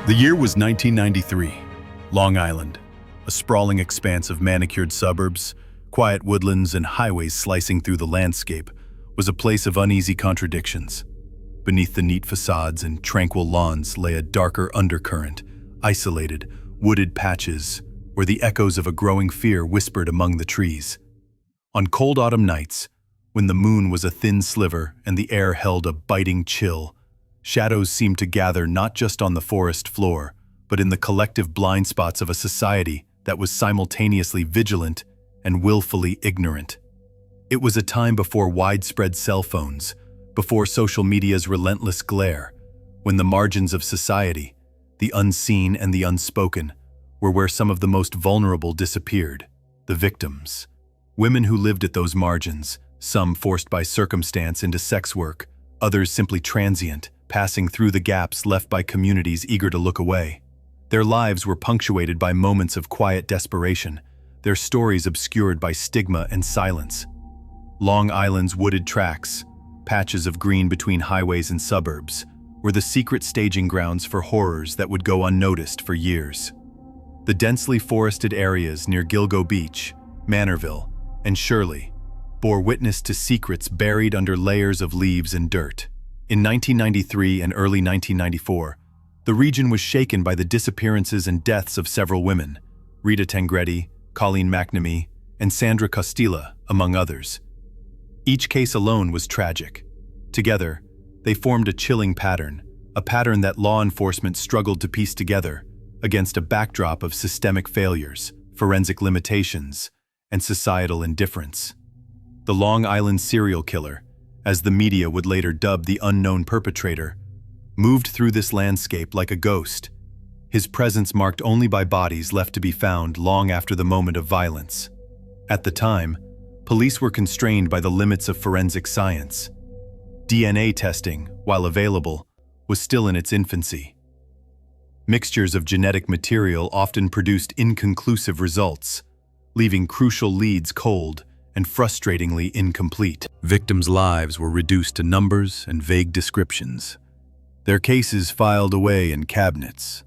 The year was 1993. Long Island, a sprawling expanse of manicured suburbs, quiet woodlands, and highways slicing through the landscape, was a place of uneasy contradictions. Beneath the neat facades and tranquil lawns lay a darker undercurrent, isolated, wooded patches where the echoes of a growing fear whispered among the trees. On cold autumn nights, when the moon was a thin sliver and the air held a biting chill, shadows seemed to gather not just on the forest floor, but in the collective blind spots of a society that was simultaneously vigilant and willfully ignorant. It was a time before widespread cell phones, before social media's relentless glare, when the margins of society, the unseen and the unspoken, were where some of the most vulnerable disappeared, the victims. Women who lived at those margins, some forced by circumstance into sex work, others simply transient, passing through the gaps left by communities eager to look away. Their lives were punctuated by moments of quiet desperation, their stories obscured by stigma and silence. Long Island's wooded tracts, patches of green between highways and suburbs, were the secret staging grounds for horrors that would go unnoticed for years. The densely forested areas near Gilgo Beach, Manorville, and Shirley bore witness to secrets buried under layers of leaves and dirt. In 1993 and early 1994, the region was shaken by the disappearances and deaths of several women, Rita Tangredi, Colleen McNamee, and Sandra Costilla, among others. Each case alone was tragic. Together, they formed a chilling pattern, a pattern that law enforcement struggled to piece together against a backdrop of systemic failures, forensic limitations, and societal indifference. The Long Island serial killer, as the media would later dub the unknown perpetrator, moved through this landscape like a ghost, his presence marked only by bodies left to be found long after the moment of violence. At the time, police were constrained by the limits of forensic science. DNA testing, while available, was still in its infancy. Mixtures of genetic material often produced inconclusive results, leaving crucial leads cold and frustratingly incomplete. Victims' lives were reduced to numbers and vague descriptions, their cases filed away in cabinets,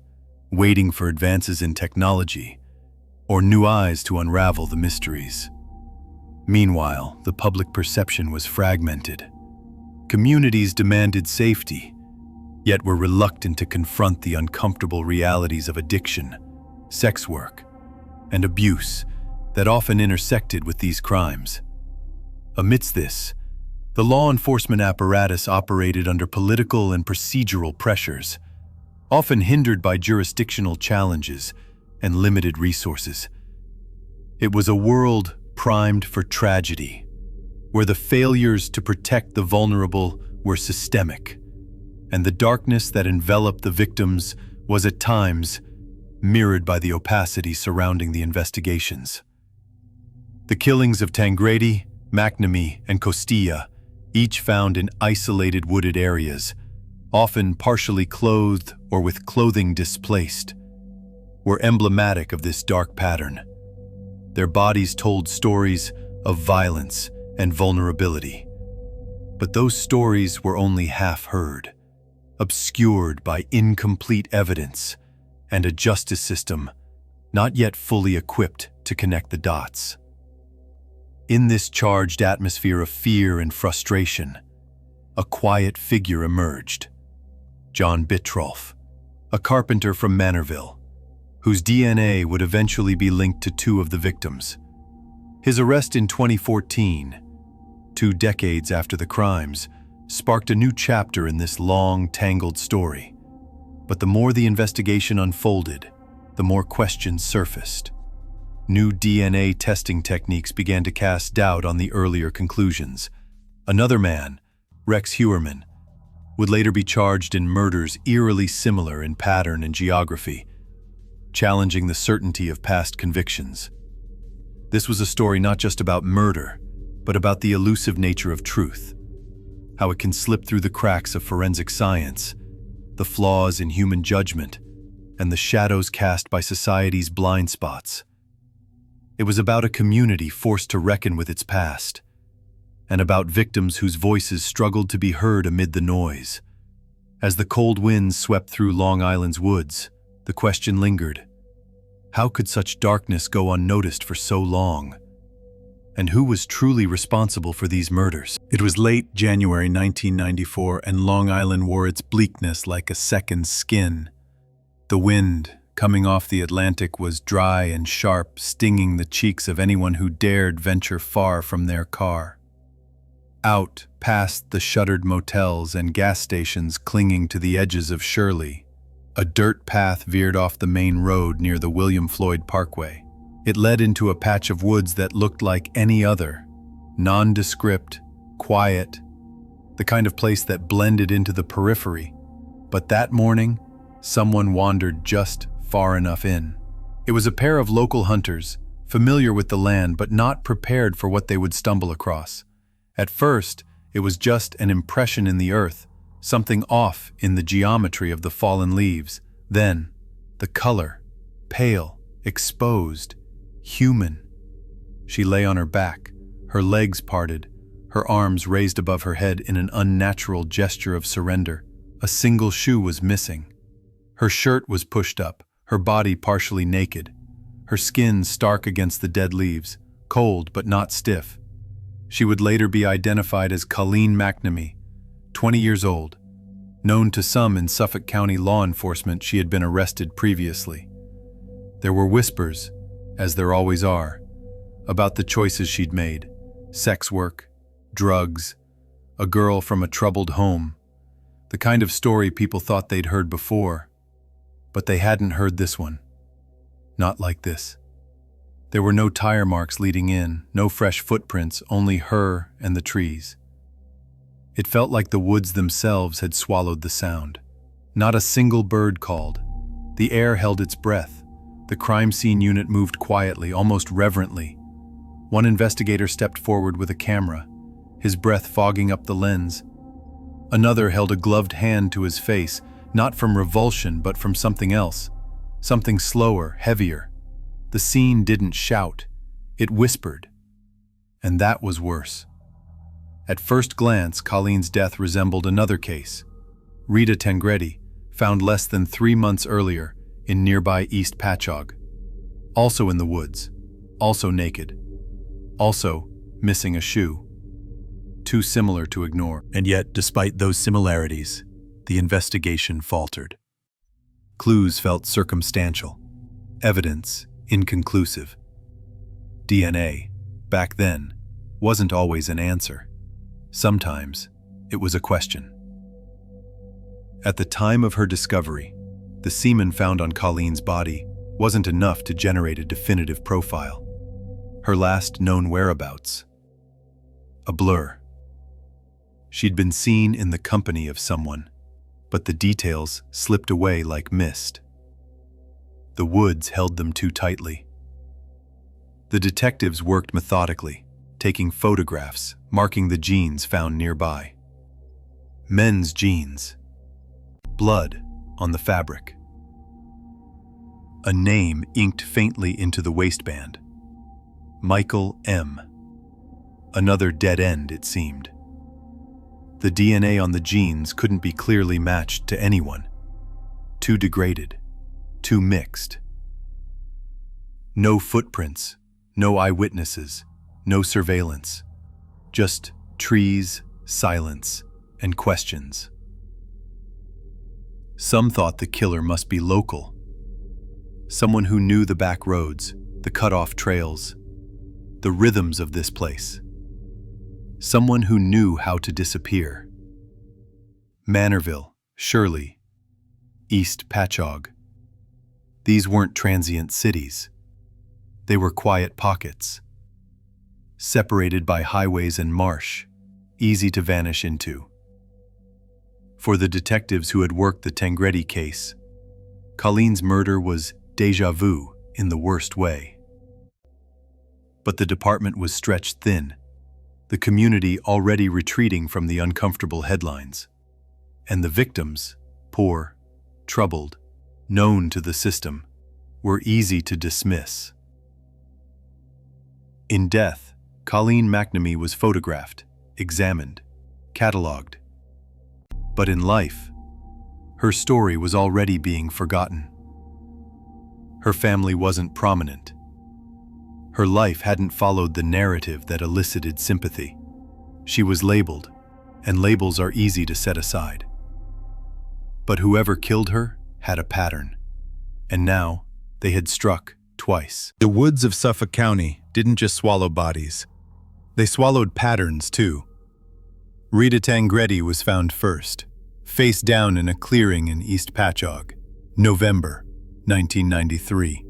waiting for advances in technology or new eyes to unravel the mysteries. Meanwhile, the public perception was fragmented. Communities demanded safety, yet were reluctant to confront the uncomfortable realities of addiction, sex work, and abuse that often intersected with these crimes. Amidst this, the law enforcement apparatus operated under political and procedural pressures, often hindered by jurisdictional challenges and limited resources. It was a world primed for tragedy, where the failures to protect the vulnerable were systemic, and the darkness that enveloped the victims was at times mirrored by the opacity surrounding the investigations. The killings of Tangredi, McNamee, and Costilla, each found in isolated wooded areas, often partially clothed or with clothing displaced, were emblematic of this dark pattern. Their bodies told stories of violence and vulnerability. But those stories were only half heard, obscured by incomplete evidence and a justice system not yet fully equipped to connect the dots. In this charged atmosphere of fear and frustration, a quiet figure emerged. John Bittrolff, a carpenter from Manorville, whose DNA would eventually be linked to two of the victims. His arrest in 2014, 2 decades after the crimes, sparked a new chapter in this long, tangled story. But the more the investigation unfolded, the more questions surfaced. New DNA testing techniques began to cast doubt on the earlier conclusions. Another man, Rex Heuermann, would later be charged in murders eerily similar in pattern and geography, challenging the certainty of past convictions. This was a story not just about murder, but about the elusive nature of truth, how it can slip through the cracks of forensic science, the flaws in human judgment, and the shadows cast by society's blind spots. It was about a community forced to reckon with its past, and about victims whose voices struggled to be heard amid the noise. As the cold winds swept through Long Island's woods, the question lingered. How could such darkness go unnoticed for so long? And who was truly responsible for these murders? It was late January 1994, and Long Island wore its bleakness like a second skin. The wind, coming off the Atlantic, was dry and sharp, stinging the cheeks of anyone who dared venture far from their car. Out past the shuttered motels and gas stations clinging to the edges of Shirley, a dirt path veered off the main road near the William Floyd Parkway. It led into a patch of woods that looked like any other, nondescript, quiet, the kind of place that blended into the periphery. But that morning, someone wandered just far enough in. It was a pair of local hunters, familiar with the land but not prepared for what they would stumble across. At first, it was just an impression in the earth, something off in the geometry of the fallen leaves. Then, the color, pale, exposed, human. She lay on her back, her legs parted, her arms raised above her head in an unnatural gesture of surrender. A single shoe was missing. Her shirt was pushed up, her body partially naked, her skin stark against the dead leaves, cold but not stiff. She would later be identified as Colleen McNamee, 20 years old. Known to some in Suffolk County law enforcement, she had been arrested previously. There were whispers, as there always are, about the choices she'd made: sex work, drugs, a girl from a troubled home, the kind of story people thought they'd heard before. But they hadn't heard this one. Not like this. There were no tire marks leading in, no fresh footprints, only her and the trees. It felt like the woods themselves had swallowed the sound. Not a single bird called. The air held its breath. The crime scene unit moved quietly, almost reverently. One investigator stepped forward with a camera, his breath fogging up the lens. Another held a gloved hand to his face, not from revulsion but from something else, something slower, heavier. The scene didn't shout, it whispered. And that was worse. At first glance, Colleen's death resembled another case. Rita Tangredi, found less than 3 months earlier in nearby East Patchogue. Also in the woods, also naked, also missing a shoe. Too similar to ignore. And yet, despite those similarities, the investigation faltered. Clues felt circumstantial. Evidence inconclusive. DNA, back then, wasn't always an answer. Sometimes, it was a question. At the time of her discovery, the semen found on Colleen's body wasn't enough to generate a definitive profile. Her last known whereabouts, a blur. She'd been seen in the company of someone, but the details slipped away like mist. The woods held them too tightly. The detectives worked methodically, taking photographs, marking the jeans found nearby. Men's jeans. Blood on the fabric. A name inked faintly into the waistband. Michael M. Another dead end, it seemed. The DNA on the jeans couldn't be clearly matched to anyone. Too degraded. Too mixed. No footprints, no eyewitnesses, no surveillance. Just trees, silence, and questions. Some thought the killer must be local. Someone who knew the back roads, the cut-off trails, the rhythms of this place. Someone who knew how to disappear. Manorville, Shirley, East Patchogue. These weren't transient cities. They were quiet pockets, separated by highways and marsh, easy to vanish into. For the detectives who had worked the Tangredi case, Colleen's murder was déjà vu in the worst way. But the department was stretched thin, the community already retreating from the uncomfortable headlines, and the victims, poor, troubled, known to the system, were easy to dismiss. In death, Colleen McNamee was photographed, examined, catalogued. But in life, her story was already being forgotten. Her family wasn't prominent. Her life hadn't followed the narrative that elicited sympathy. She was labeled, and labels are easy to set aside. But whoever killed her had a pattern, and now they had struck twice. The woods of Suffolk County didn't just swallow bodies. They swallowed patterns, too. Rita Tangredi was found first, face down in a clearing in East Patchogue, November 1993.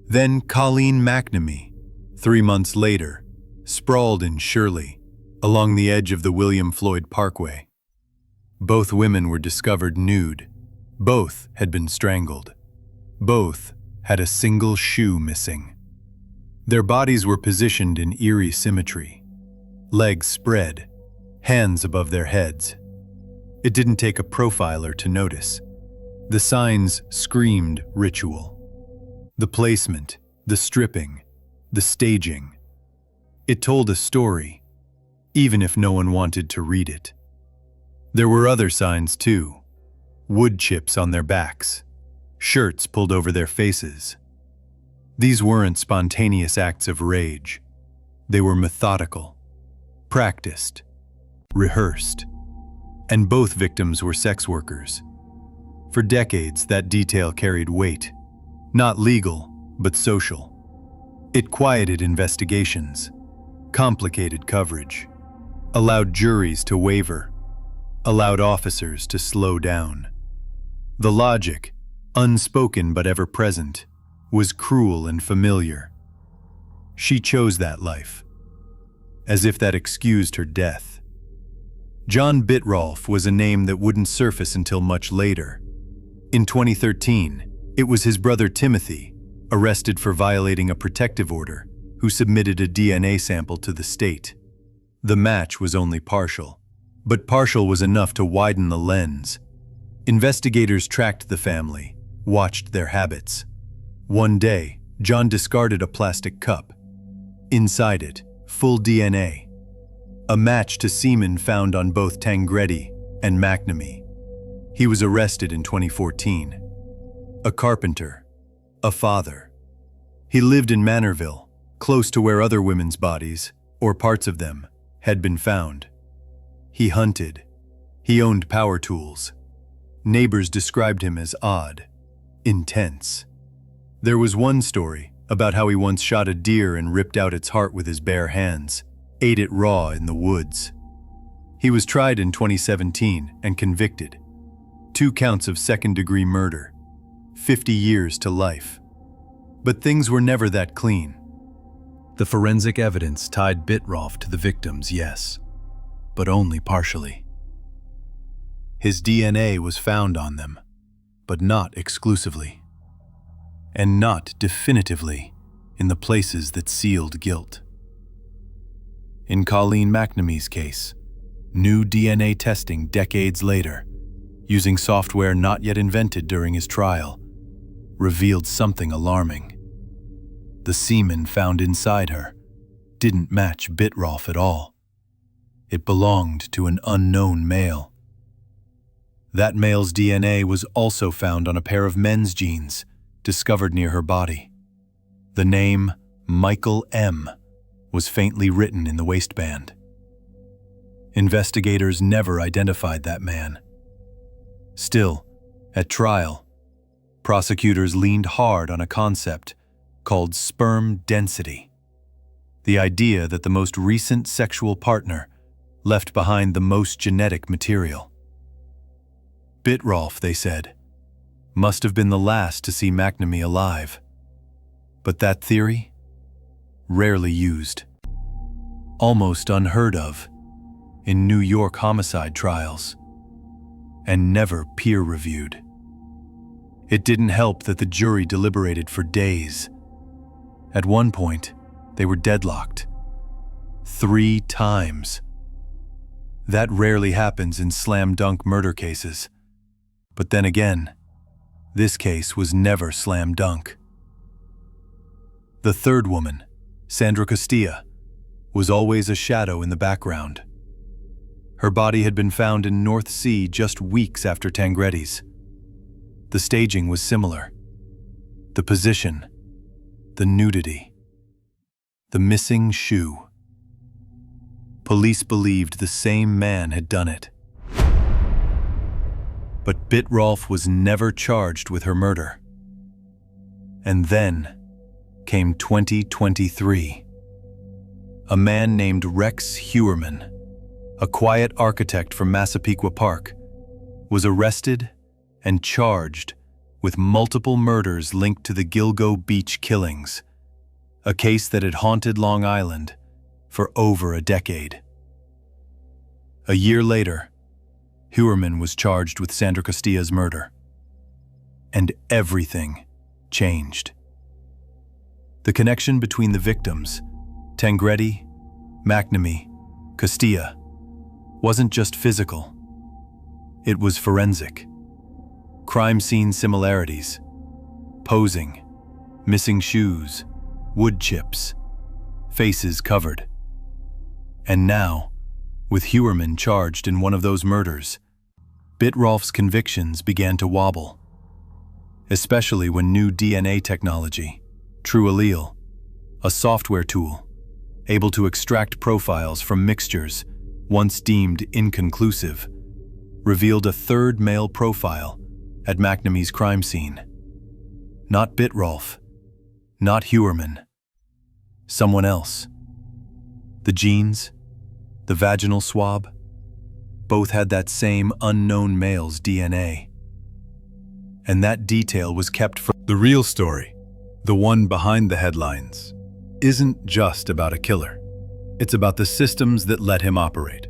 Then Colleen McNamee, 3 months later, sprawled in Shirley, along the edge of the William Floyd Parkway. Both women were discovered nude. Both had been strangled. Both had a single shoe missing. Their bodies were positioned in eerie symmetry. Legs spread, hands above their heads. It didn't take a profiler to notice. The signs screamed ritual. The placement, the stripping, the staging. It told a story, even if no one wanted to read it. There were other signs too. Wood chips on their backs, shirts pulled over their faces. These weren't spontaneous acts of rage. They were methodical, practiced, rehearsed. And both victims were sex workers. For decades, that detail carried weight. Not legal, but social. It quieted investigations, complicated coverage, allowed juries to waver, allowed officers to slow down. The logic, unspoken but ever present, was cruel and familiar. She chose that life, as if that excused her death. John Bitrolf was a name that wouldn't surface until much later. In 2013, it was his brother Timothy, arrested for violating a protective order, who submitted a DNA sample to the state. The match was only partial, but partial was enough to widen the lens. Investigators tracked the family, watched their habits. One day, John discarded a plastic cup. Inside it, full DNA. A match to semen found on both Tangredi and McNamee. He was arrested in 2014. A carpenter, a father. He lived in Manorville, close to where other women's bodies, or parts of them, had been found. He hunted. He owned power tools. Neighbors described him as odd, intense. There was one story about how he once shot a deer and ripped out its heart with his bare hands, ate it raw in the woods. He was tried in 2017 and convicted. 2 counts of second-degree murder, 50 years to life. But things were never that clean. The forensic evidence tied Bitrolf to the victims, yes, but only partially. His DNA was found on them, but not exclusively, and not definitively in the places that sealed guilt. In Colleen McNamee's case, new DNA testing decades later, using software not yet invented during his trial, revealed something alarming. The semen found inside her didn't match Bitrolf at all. It belonged to an unknown male. That male's DNA was also found on a pair of men's jeans discovered near her body. The name Michael M. was faintly written in the waistband. Investigators never identified that man. Still, at trial, prosecutors leaned hard on a concept called sperm density, the idea that the most recent sexual partner left behind the most genetic material. Bitrolf, they said, must have been the last to see McNamee alive. But that theory? Rarely used. Almost unheard of in New York homicide trials, and never peer-reviewed. It didn't help that the jury deliberated for days. At one point, they were deadlocked. 3 times. That rarely happens in slam-dunk murder cases. But then again, this case was never slam-dunk. The third woman, Sandra Costilla, was always a shadow in the background. Her body had been found in North Sea just weeks after Tangretti's. The staging was similar. The position, the nudity, the missing shoe. Police believed the same man had done it. But Bitrolf was never charged with her murder. And then came 2023. A man named Rex Heuermann, a quiet architect from Massapequa Park, was arrested and charged with multiple murders linked to the Gilgo Beach killings, a case that had haunted Long Island for over a decade. A year later, Heuermann was charged with Sandra Castilla's murder. And everything changed. The connection between the victims, Tangretti, McNamee, Castilla, wasn't just physical. It was forensic. Crime scene similarities, posing, missing shoes, wood chips, faces covered. And now, with Heuermann charged in one of those murders, Bitrolf's convictions began to wobble, especially when new DNA technology, TrueAllele, a software tool able to extract profiles from mixtures once deemed inconclusive, revealed a third male profile at McNamee's crime scene. Not Bitrolf, not Heuermann, someone else. The genes, the vaginal swab, both had that same unknown male's DNA. And that detail was kept from the real story, the one behind the headlines, isn't just about a killer. It's about the systems that let him operate.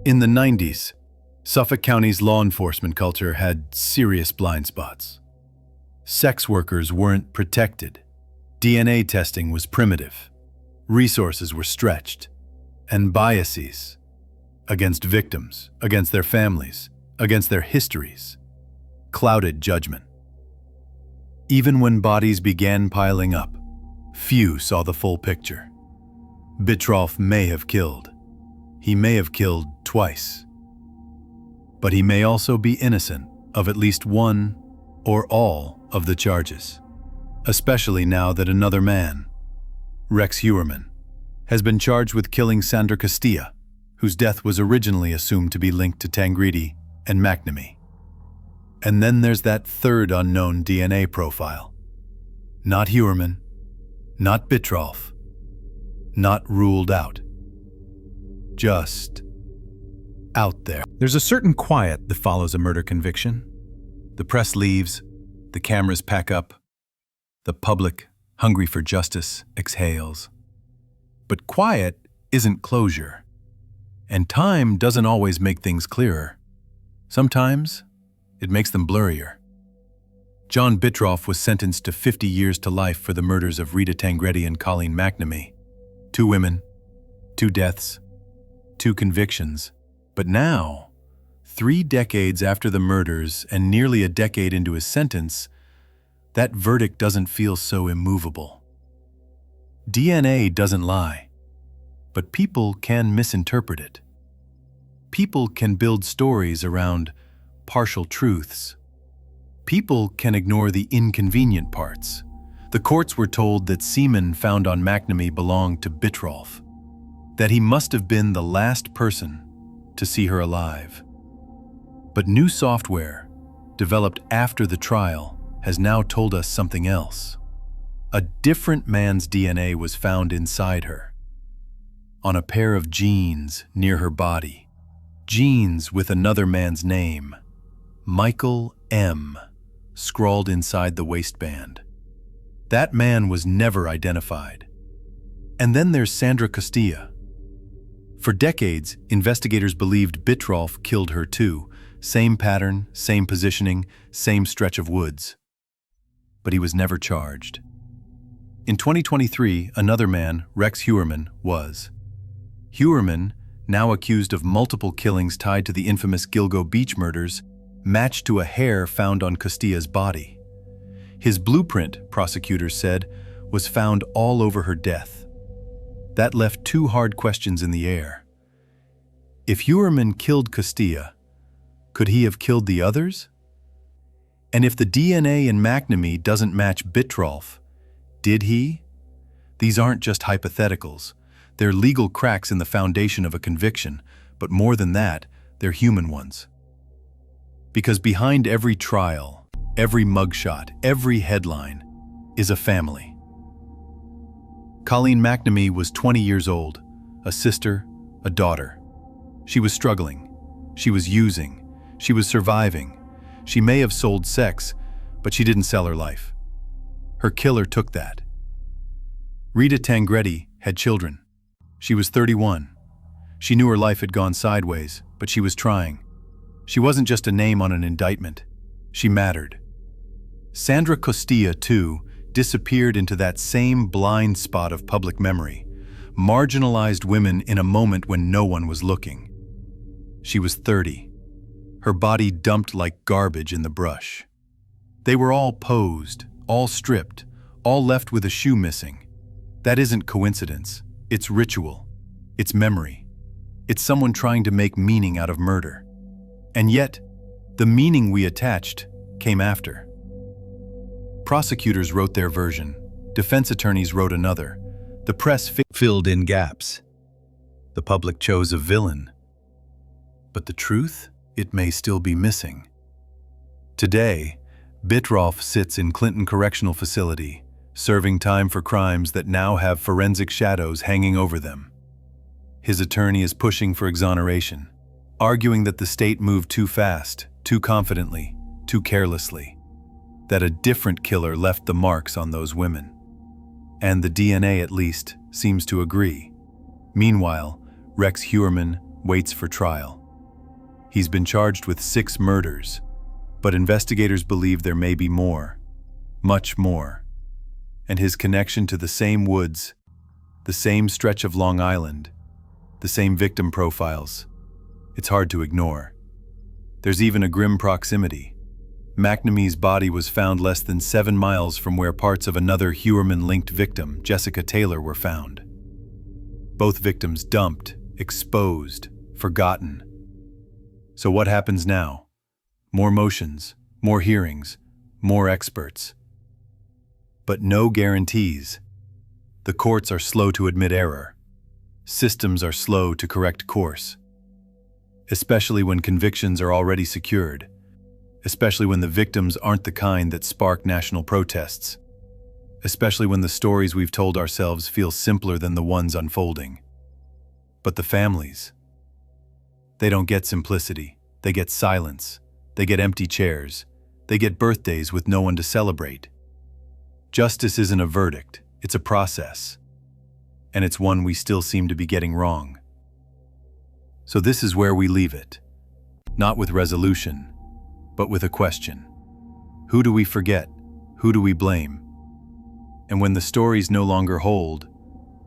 In the 90s, Suffolk County's law enforcement culture had serious blind spots. Sex workers weren't protected. DNA testing was primitive. Resources were stretched. And biases against victims, against their families, against their histories, clouded judgment. Even when bodies began piling up, few saw the full picture. Bitrolf may have killed. He may have killed twice. But he may also be innocent of at least one or all of the charges, especially now that another man, Rex Heuermann, has been charged with killing Sandra Castilla, whose death was originally assumed to be linked to Tangretti and McNamee. And then there's that third unknown DNA profile. Not Heuermann, not Bitrolf, not ruled out. Just out there. There's a certain quiet that follows a murder conviction. The press leaves, the cameras pack up, the public, hungry for justice, exhales. But quiet isn't closure. And time doesn't always make things clearer. Sometimes it makes them blurrier. John Bitrolf was sentenced to 50 years to life for the murders of Rita Tangretti and Colleen McNamee. 2 women, 2 deaths, 2 convictions. But now, 3 decades after the murders and nearly a decade into his sentence, that verdict doesn't feel so immovable. DNA doesn't lie, but people can misinterpret it. People can build stories around partial truths. People can ignore the inconvenient parts. The courts were told that semen found on McNamee belonged to Bitrolf, that he must have been the last person to see her alive. But new software, developed after the trial, has now told us something else. A different man's DNA was found inside her, on a pair of jeans near her body. Jeans with another man's name, Michael M., scrawled inside the waistband. That man was never identified. And then there's Sandra Castilla. For decades, investigators believed Bitrolf killed her too. Same pattern, same positioning, same stretch of woods. But he was never charged. In 2023, another man, Rex Heuermann, was. Heuermann, now accused of multiple killings tied to the infamous Gilgo Beach murders, matched to a hair found on Castilla's body. His blueprint, prosecutors said, was found all over her death. That left 2 hard questions in the air. If Heuermann killed Costilla, could he have killed the others? And if the DNA in McNamee doesn't match Bittrolf, did he? These aren't just hypotheticals. They're legal cracks in the foundation of a conviction, but more than that, they're human ones. Because behind every trial, every mugshot, every headline is a family. Colleen McNamee was 20 years old, a sister, a daughter. She was struggling. She was using. She was surviving. She may have sold sex, but she didn't sell her life. Her killer took that. Rita Tangretti had children. She was 31. She knew her life had gone sideways, but she was trying. She wasn't just a name on an indictment. She mattered. Sandra Costilla, too, disappeared into that same blind spot of public memory, marginalized women in a moment when no one was looking. She was 30. Her body dumped like garbage in the brush. They were all posed, all stripped, all left with a shoe missing. That isn't coincidence. It's ritual. It's memory. It's someone trying to make meaning out of murder. And yet, the meaning we attached came after. Prosecutors wrote their version. Defense attorneys wrote another. The press filled in gaps. The public chose a villain. But the truth? It may still be missing. Today, Bittrolf sits in Clinton Correctional Facility, serving time for crimes that now have forensic shadows hanging over them. His attorney is pushing for exoneration, arguing that the state moved too fast, too confidently, too carelessly, that a different killer left the marks on those women. And the DNA, at least, seems to agree. Meanwhile, Rex Heuermann waits for trial. He's been charged with 6 murders, but investigators believe there may be more, much more. And his connection to the same woods, the same stretch of Long Island, the same victim profiles, it's hard to ignore. There's even a grim proximity. McNamee's body was found less than 7 miles from where parts of another Heuermann-linked victim, Jessica Taylor, were found. Both victims dumped, exposed, forgotten. So what happens now? More motions, more hearings, more experts. But no guarantees. The courts are slow to admit error. Systems are slow to correct course. Especially when convictions are already secured. Especially when the victims aren't the kind that spark national protests. Especially when the stories we've told ourselves feel simpler than the ones unfolding. But the families, they don't get simplicity. They get silence. They get empty chairs. They get birthdays with no one to celebrate. Justice isn't a verdict. It's a process. And it's one we still seem to be getting wrong. So this is where we leave it. Not with resolution, but with a question. Who do we forget? Who do we blame? And when the stories no longer hold,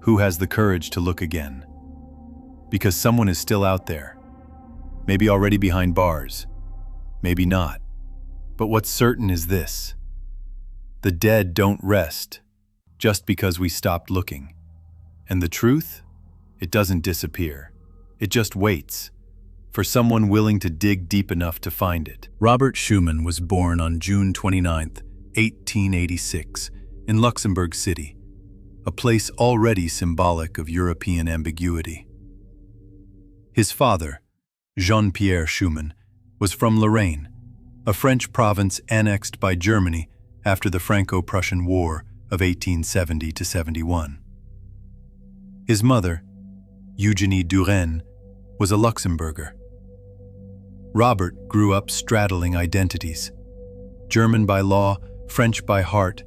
who has the courage to look again? Because someone is still out there. Maybe already behind bars. Maybe not. But what's certain is this. The dead don't rest just because we stopped looking. And the truth? It doesn't disappear. It just waits for someone willing to dig deep enough to find it. Robert Schumann was born on June 29, 1886, in Luxembourg City, a place already symbolic of European ambiguity. His father, Jean-Pierre Schumann, was from Lorraine, a French province annexed by Germany after the Franco-Prussian War of 1870–71. His mother, Eugénie Duren, was a Luxembourger. Robert grew up straddling identities, German by law, French by heart,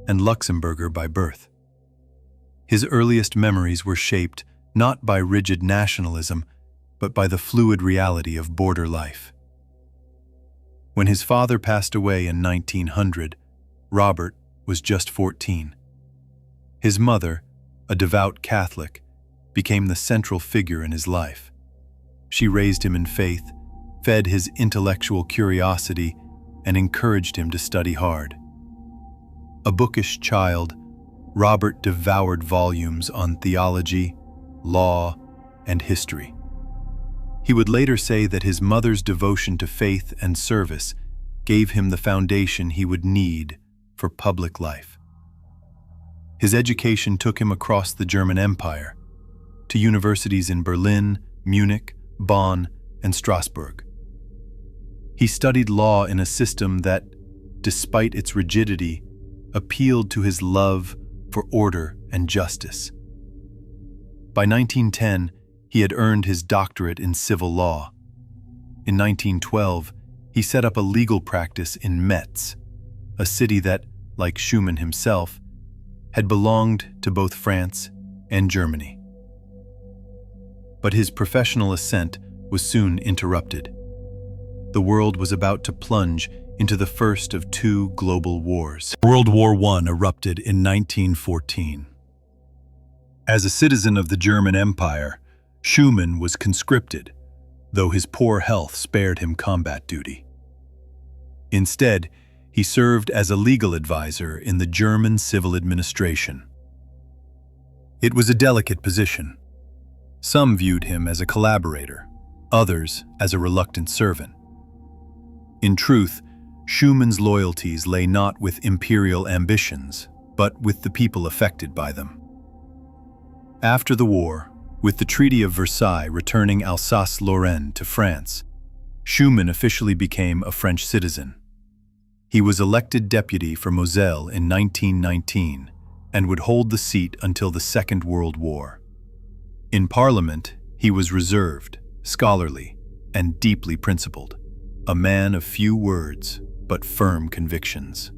and Luxembourger by birth. His earliest memories were shaped not by rigid nationalism, but by the fluid reality of border life. When his father passed away in 1900, Robert was just 14. His mother, a devout Catholic, became the central figure in his life. She raised him in faith, fed his intellectual curiosity, and encouraged him to study hard. A bookish child, Robert devoured volumes on theology, law, and history. He would later say that his mother's devotion to faith and service gave him the foundation he would need for public life. His education took him across the German Empire, to universities in Berlin, Munich, Bonn, and Strasbourg. He studied law in a system that, despite its rigidity, appealed to his love for order and justice. By 1910, he had earned his doctorate in civil law. In 1912, he set up a legal practice in Metz, a city that, like Schumann himself, had belonged to both France and Germany. But his professional ascent was soon interrupted. The world was about to plunge into the first of two global wars. World War I erupted in 1914. As a citizen of the German Empire, Schumann was conscripted, though his poor health spared him combat duty. Instead, he served as a legal advisor in the German civil administration. It was a delicate position. Some viewed him as a collaborator, others as a reluctant servant. In truth, Schumann's loyalties lay not with imperial ambitions, but with the people affected by them. After the war, with the Treaty of Versailles returning Alsace-Lorraine to France, Schumann officially became a French citizen. He was elected deputy for Moselle in 1919 and would hold the seat until the Second World War. In Parliament, he was reserved, scholarly, and deeply principled, a man of few words but firm convictions.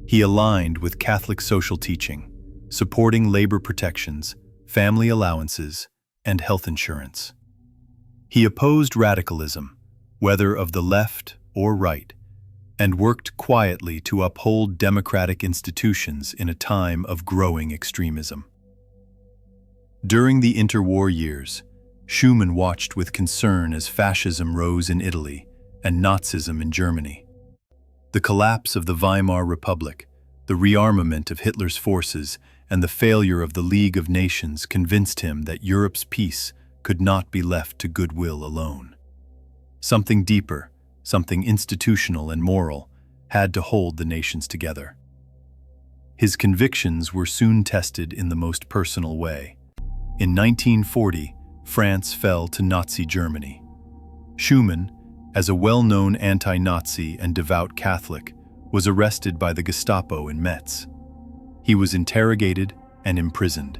He aligned with Catholic social teaching, supporting labor protections, family allowances, and health insurance. He opposed radicalism, whether of the left or right, and worked quietly to uphold democratic institutions in a time of growing extremism. During the interwar years, Schumann watched with concern as fascism rose in Italy and Nazism in Germany. The collapse of the Weimar Republic, the rearmament of Hitler's forces, and the failure of the League of Nations convinced him that Europe's peace could not be left to goodwill alone. Something deeper, something institutional and moral, had to hold the nations together. His convictions were soon tested in the most personal way. In 1940, France fell to Nazi Germany. Schumann, as a well-known anti-Nazi and devout Catholic, was arrested by the Gestapo in Metz. He was interrogated and imprisoned.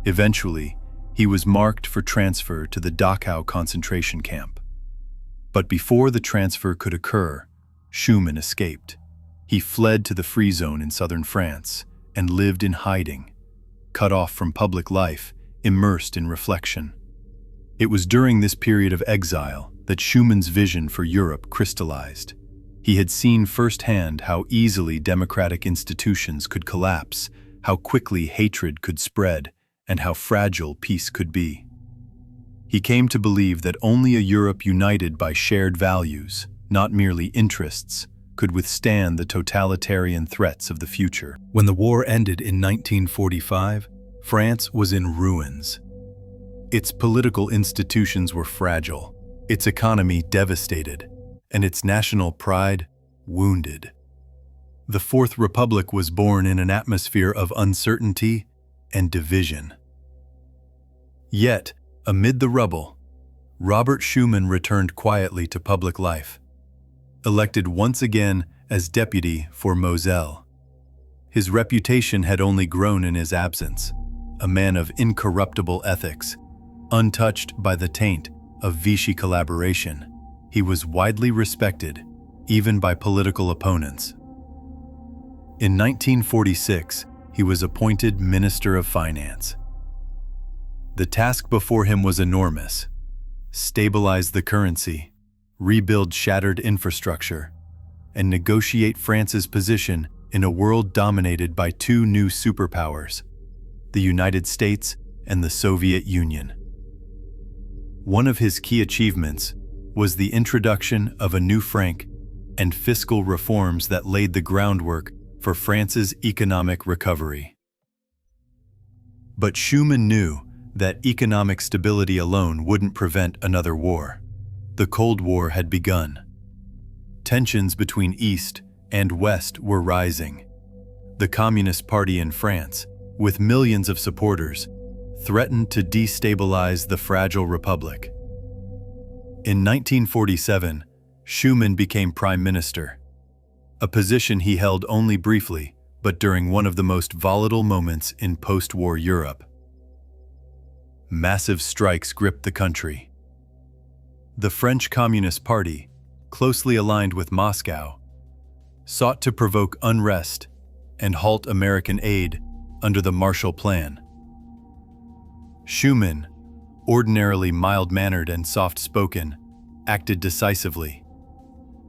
Eventually, he was marked for transfer to the Dachau concentration camp. But before the transfer could occur, Schumann escaped. He fled to the Free Zone in southern France and lived in hiding, cut off from public life, immersed in reflection. It was during this period of exile that Schumann's vision for Europe crystallized. He had seen firsthand how easily democratic institutions could collapse, how quickly hatred could spread, and how fragile peace could be. He came to believe that only a Europe united by shared values, not merely interests, could withstand the totalitarian threats of the future. When the war ended in 1945, France was in ruins. Its political institutions were fragile, its economy devastated, and its national pride wounded. The Fourth Republic was born in an atmosphere of uncertainty and division. Yet, amid the rubble, Robert Schumann returned quietly to public life, elected once again as deputy for Moselle. His reputation had only grown in his absence, a man of incorruptible ethics, untouched by the taint of Vichy collaboration. He was widely respected, even by political opponents. In 1946, he was appointed Minister of Finance. The task before him was enormous: stabilize the currency, rebuild shattered infrastructure, and negotiate France's position in a world dominated by two new superpowers, the United States and the Soviet Union. One of his key achievements was the introduction of a new franc and fiscal reforms that laid the groundwork for France's economic recovery. But Schumann knew that economic stability alone wouldn't prevent another war. The Cold War had begun. Tensions between East and West were rising. The Communist Party in France, with millions of supporters, threatened to destabilize the fragile republic. In 1947, Schuman became prime minister, a position he held only briefly, but during one of the most volatile moments in post-war Europe. Massive strikes gripped the country. The French Communist Party, closely aligned with Moscow, sought to provoke unrest and halt American aid under the Marshall Plan. Schuman, ordinarily mild-mannered and soft-spoken, acted decisively.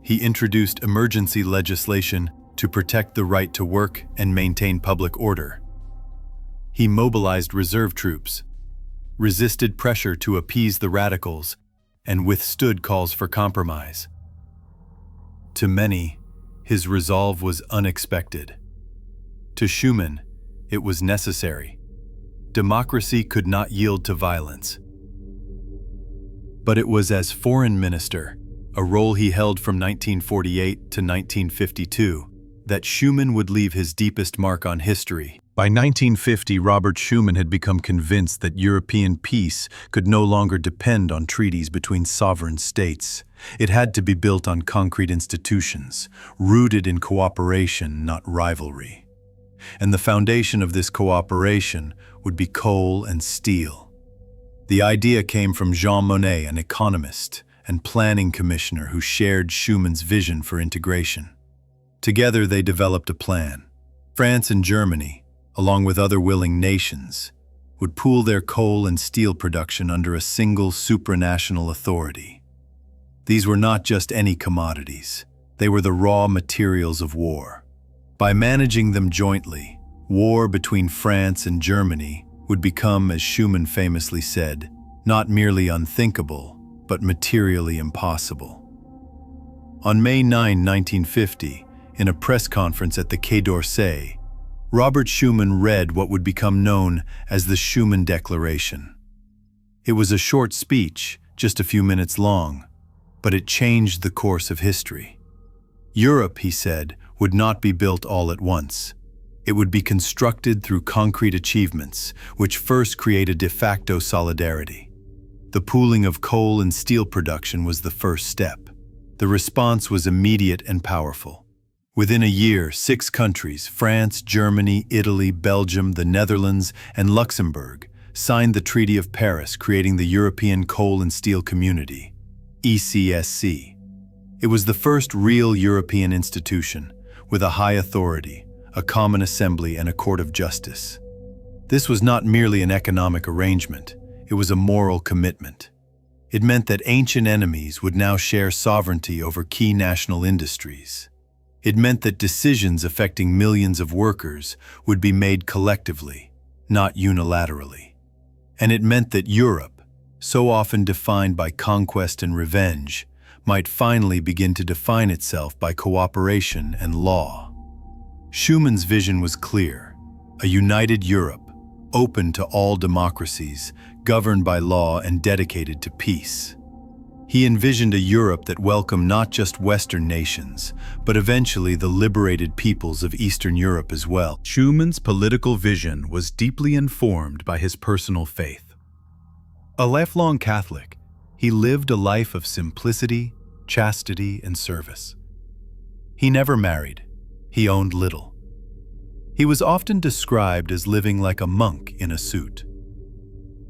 He introduced emergency legislation to protect the right to work and maintain public order. He mobilized reserve troops, resisted pressure to appease the radicals, and withstood calls for compromise. To many, his resolve was unexpected. To Schuman, it was necessary. Democracy could not yield to violence. But it was as foreign minister, a role he held from 1948 to 1952, that Schuman would leave his deepest mark on history. By 1950, Robert Schuman had become convinced that European peace could no longer depend on treaties between sovereign states. It had to be built on concrete institutions, rooted in cooperation, not rivalry. And the foundation of this cooperation would be coal and steel. The idea came from Jean Monnet, an economist and planning commissioner who shared Schuman's vision for integration. Together they developed a plan. France and Germany, along with other willing nations, would pool their coal and steel production under a single supranational authority. These were not just any commodities, they were the raw materials of war. By managing them jointly, war between France and Germany would become, as Schuman famously said, not merely unthinkable, but materially impossible. On May 9, 1950, in a press conference at the Quai d'Orsay, Robert Schuman read what would become known as the Schuman Declaration. It was a short speech, just a few minutes long, but it changed the course of history. Europe, he said, would not be built all at once. It would be constructed through concrete achievements, which first created de facto solidarity. The pooling of coal and steel production was the first step. The response was immediate and powerful. Within a year, 6 countries, France, Germany, Italy, Belgium, the Netherlands, and Luxembourg, signed the Treaty of Paris, creating the European Coal and Steel Community, ECSC. It was the first real European institution, with a high authority, a common assembly, and a court of justice. This was not merely an economic arrangement, it was a moral commitment. It meant that ancient enemies would now share sovereignty over key national industries. It meant that decisions affecting millions of workers would be made collectively, not unilaterally. And it meant that Europe, so often defined by conquest and revenge, might finally begin to define itself by cooperation and law. Schuman's vision was clear: a united Europe, open to all democracies, governed by law and dedicated to peace. He envisioned a Europe that welcomed not just Western nations, but eventually the liberated peoples of Eastern Europe as well. Schuman's political vision was deeply informed by his personal faith. A lifelong Catholic, he lived a life of simplicity, chastity, and service. He never married. He owned little. He was often described as living like a monk in a suit.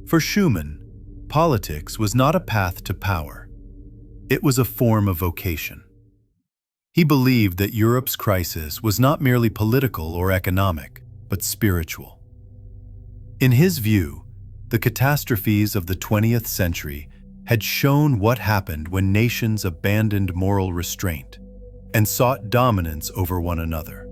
For Schuman, politics was not a path to power. It was a form of vocation. He believed that Europe's crisis was not merely political or economic, but spiritual. In his view, the catastrophes of the 20th century had shown what happened when nations abandoned moral restraint and sought dominance over one another.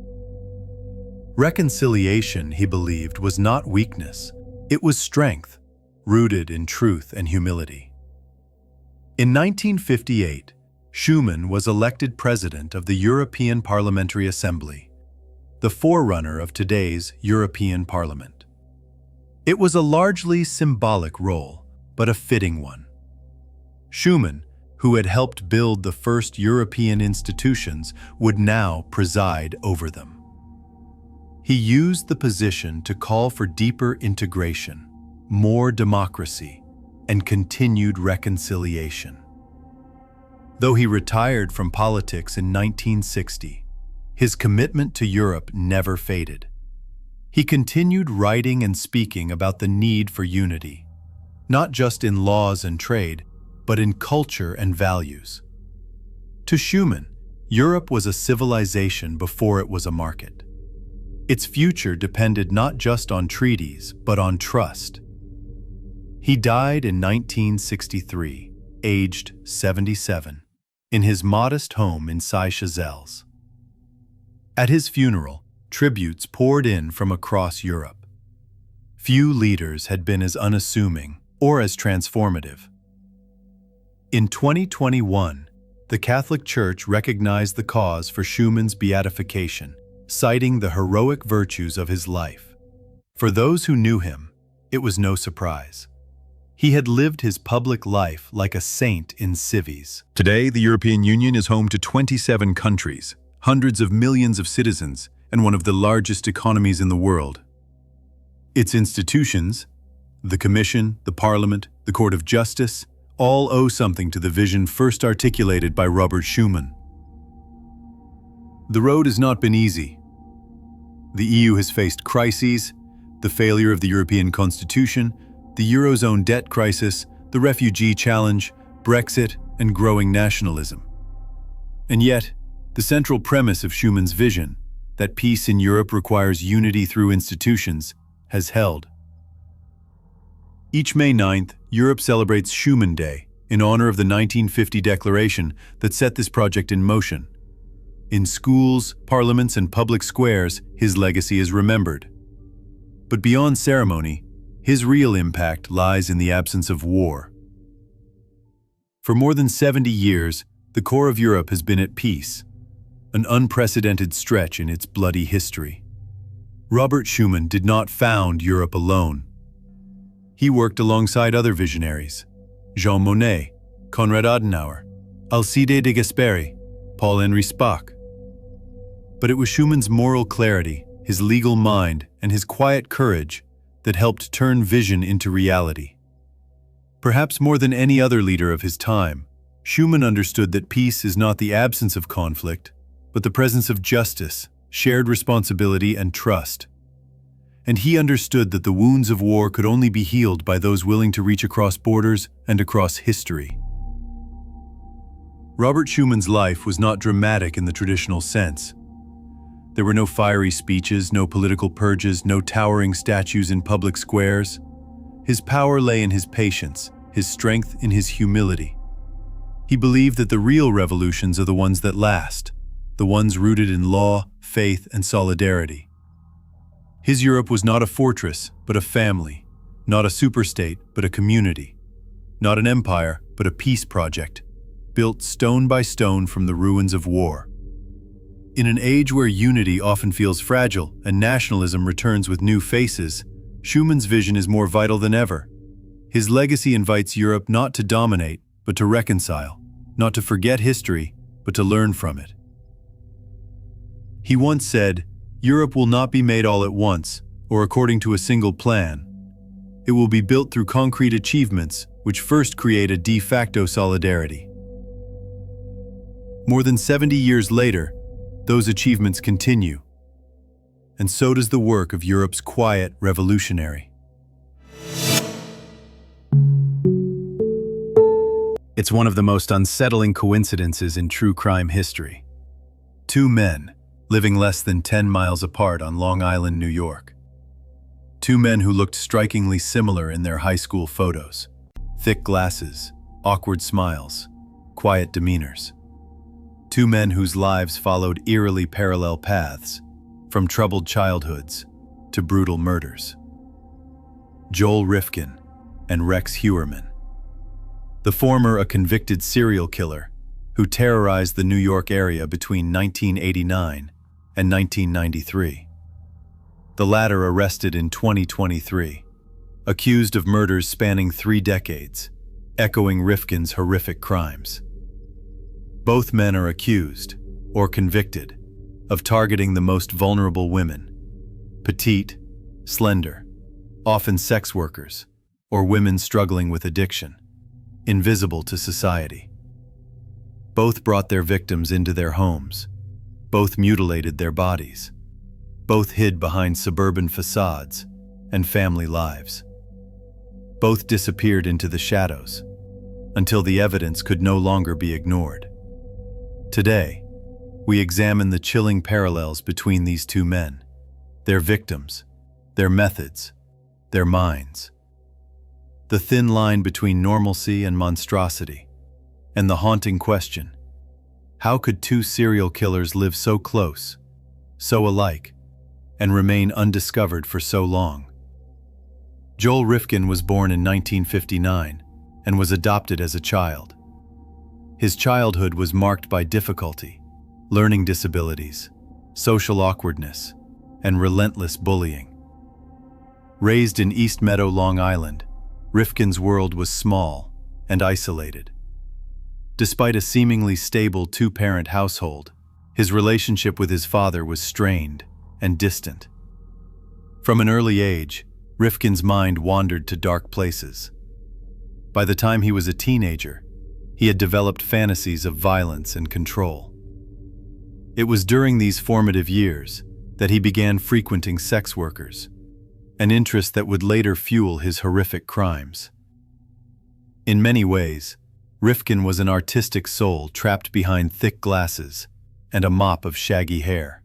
Reconciliation, he believed, was not weakness, it was strength, rooted in truth and humility. In 1958, Schuman was elected president of the European Parliamentary Assembly, the forerunner of today's European Parliament. It was a largely symbolic role, but a fitting one. Schumann, who had helped build the first European institutions, would now preside over them. He used the position to call for deeper integration, more democracy, and continued reconciliation. Though he retired from politics in 1960, his commitment to Europe never faded. He continued writing and speaking about the need for unity, not just in laws and trade, but in culture and values. To Schumann, Europe was a civilization before it was a market. Its future depended not just on treaties, but on trust. He died in 1963, aged 77, in his modest home in Seychelles. At his funeral, tributes poured in from across Europe. Few leaders had been as unassuming or as transformative. In 2021, the Catholic Church recognized the cause for Schumann's beatification, citing the heroic virtues of his life. For those who knew him, it was no surprise. He had lived his public life like a saint in cives. Today, the European Union is home to 27 countries, hundreds of millions of citizens, and one of the largest economies in the world. Its institutions, the Commission, the Parliament, the Court of Justice, all owe something to the vision first articulated by Robert Schumann. The road has not been easy. The EU has faced crises, the failure of the European Constitution, the Eurozone debt crisis, the refugee challenge, Brexit, and growing nationalism. And yet, the central premise of Schumann's vision, that peace in Europe requires unity through institutions, has held. Each May 9th, Europe celebrates Schuman Day in honor of the 1950 declaration that set this project in motion. In schools, parliaments, and public squares, his legacy is remembered. But beyond ceremony, his real impact lies in the absence of war. For more than 70 years, the core of Europe has been at peace, an unprecedented stretch in its bloody history. Robert Schumann did not found Europe alone. He worked alongside other visionaries: Jean Monnet, Konrad Adenauer, Alcide de Gasperi, Paul-Henri Spaak. But it was Schumann's moral clarity, his legal mind, and his quiet courage that helped turn vision into reality. Perhaps more than any other leader of his time, Schumann understood that peace is not the absence of conflict, but the presence of justice, shared responsibility, and trust. And he understood that the wounds of war could only be healed by those willing to reach across borders and across history. Robert Schumann's life was not dramatic in the traditional sense. There were no fiery speeches, no political purges, no towering statues in public squares. His power lay in his patience, his strength in his humility. He believed that the real revolutions are the ones that last, the ones rooted in law, faith, and solidarity. His Europe was not a fortress, but a family, not a superstate, but a community, not an empire, but a peace project, built stone by stone from the ruins of war. In an age where unity often feels fragile and nationalism returns with new faces, Schumann's vision is more vital than ever. His legacy invites Europe not to dominate, but to reconcile, not to forget history, but to learn from it. He once said, "Europe will not be made all at once, or according to a single plan. It will be built through concrete achievements, which first create a de facto solidarity." More than 70 years later, those achievements continue. And so does the work of Europe's quiet revolutionary. It's one of the most unsettling coincidences in true crime history. Two men, living less than 10 miles apart on Long Island, New York. Two men who looked strikingly similar in their high school photos. Thick glasses, awkward smiles, quiet demeanors. Two men whose lives followed eerily parallel paths, from troubled childhoods to brutal murders. Joel Rifkin and Rex Heuermann. The former a convicted serial killer who terrorized the New York area between 1989 and 1993. The latter arrested in 2023 accused of murders spanning 3 decades, echoing Rifkin's horrific crimes. Both men are accused, or convicted, of targeting the most vulnerable women: petite, slender, often sex workers, or women struggling with addiction, invisible to society. Both brought their victims into their homes. Both mutilated their bodies. Both hid behind suburban facades and family lives. Both disappeared into the shadows until the evidence could no longer be ignored. Today, we examine the chilling parallels between these two men, their victims, their methods, their minds. The thin line between normalcy and monstrosity, and the haunting question: how could two serial killers live so close, so alike, and remain undiscovered for so long? Joel Rifkin was born in 1959 and was adopted as a child. His childhood was marked by difficulty, learning disabilities, social awkwardness, and relentless bullying. Raised in East Meadow, Long Island, Rifkin's world was small and isolated. Despite a seemingly stable 2-parent household, his relationship with his father was strained and distant. From an early age, Rifkin's mind wandered to dark places. By the time he was a teenager, he had developed fantasies of violence and control. It was during these formative years that he began frequenting sex workers, an interest that would later fuel his horrific crimes. In many ways, Rifkin was an artistic soul trapped behind thick glasses and a mop of shaggy hair.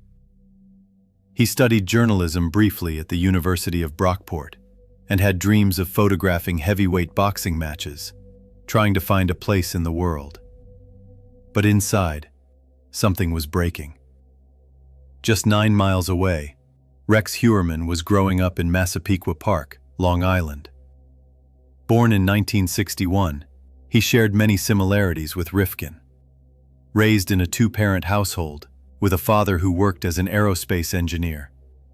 He studied journalism briefly at the University of Brockport and had dreams of photographing heavyweight boxing matches, trying to find a place in the world. But inside, something was breaking. Just 9 miles away, Rex Heuermann was growing up in Massapequa Park, Long Island. Born in 1961, he shared many similarities with Rifkin. Raised in a 2-parent household, with a father who worked as an aerospace engineer,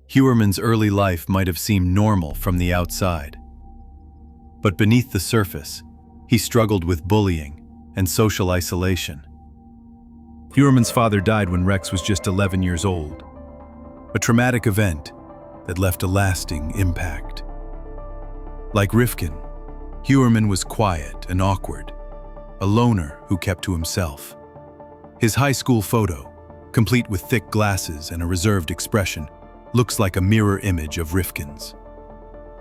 Heuermann's early life might have seemed normal from the outside. But beneath the surface, he struggled with bullying and social isolation. Heuermann's father died when Rex was just 11 years old, a traumatic event that left a lasting impact. Like Rifkin, Heuermann was quiet and awkward, a loner who kept to himself. His high school photo, complete with thick glasses and a reserved expression, looks like a mirror image of Rifkin's.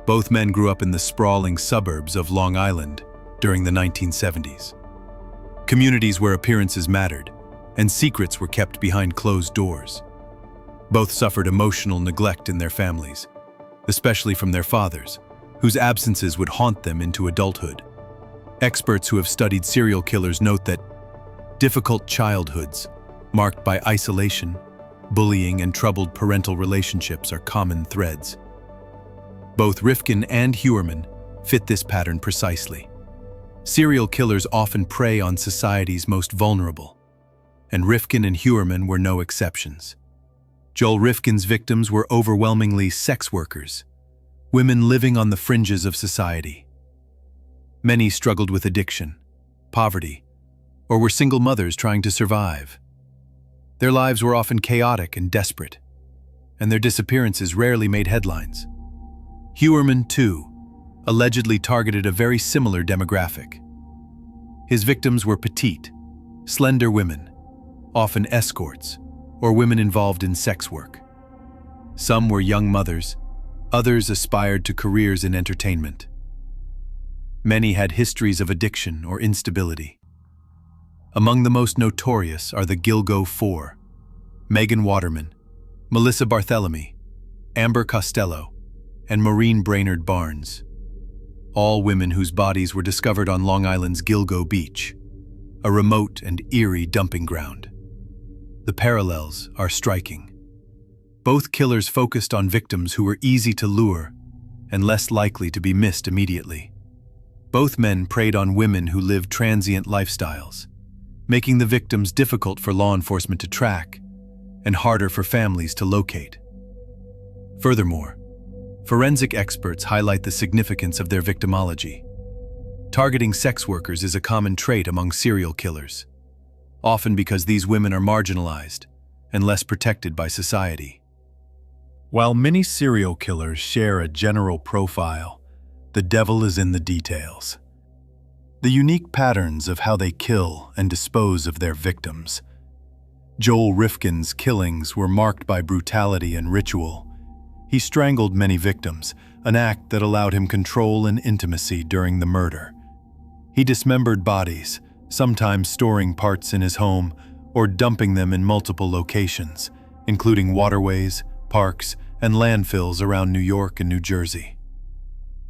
Both men grew up in the sprawling suburbs of Long Island during the 1970s. Communities where appearances mattered and secrets were kept behind closed doors. Both suffered emotional neglect in their families, especially from their fathers, whose absences would haunt them into adulthood. Experts who have studied serial killers note that difficult childhoods, marked by isolation, bullying, and troubled parental relationships are common threads. Both Rifkin and Heuermann fit this pattern precisely. Serial killers often prey on society's most vulnerable, and Rifkin and Heuermann were no exceptions. Joel Rifkin's victims were overwhelmingly sex workers, women living on the fringes of society. Many struggled with addiction, poverty, or were single mothers trying to survive. Their lives were often chaotic and desperate, and their disappearances rarely made headlines. Heuermann, too, allegedly targeted a very similar demographic. His victims were petite, slender women, often escorts, or women involved in sex work. Some were young mothers, others aspired to careers in entertainment. Many had histories of addiction or instability. Among the most notorious are the Gilgo Four: Megan Waterman, Melissa Barthelemy, Amber Costello, and Maureen Brainerd Barnes. All women whose bodies were discovered on Long Island's Gilgo Beach, a remote and eerie dumping ground. The parallels are striking. Both killers focused on victims who were easy to lure and less likely to be missed immediately. Both men preyed on women who lived transient lifestyles, making the victims difficult for law enforcement to track and harder for families to locate. Furthermore, Forensic experts highlight the significance of their victimology. Targeting sex workers is a common trait among serial killers, often because these women are marginalized and less protected by society. While many serial killers share a general profile, the devil is in the details. The unique patterns of how they kill and dispose of their victims. Joel Rifkin's killings were marked by brutality and ritual. He strangled many victims, an act that allowed him control and intimacy during the murder. He dismembered bodies, sometimes storing parts in his home or dumping them in multiple locations, including waterways, parks, and landfills around New York and New Jersey.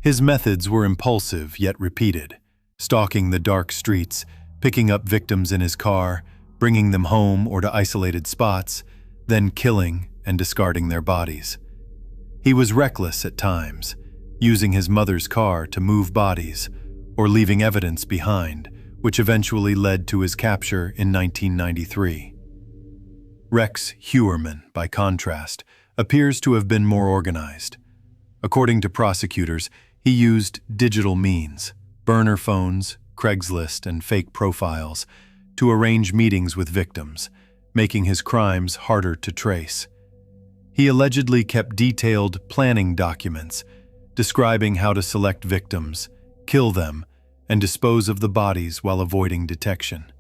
His methods were impulsive yet repeated, stalking the dark streets, picking up victims in his car, bringing them home or to isolated spots, then killing and discarding their bodies. He was reckless at times, using his mother's car to move bodies or leaving evidence behind, which eventually led to his capture in 1993. Rex Heuermann, by contrast, appears to have been more organized. According to prosecutors, he used digital means, burner phones, Craigslist, and fake profiles to arrange meetings with victims, making his crimes harder to trace. He allegedly kept detailed planning documents describing how to select victims, kill them, and dispose of the bodies while avoiding detection.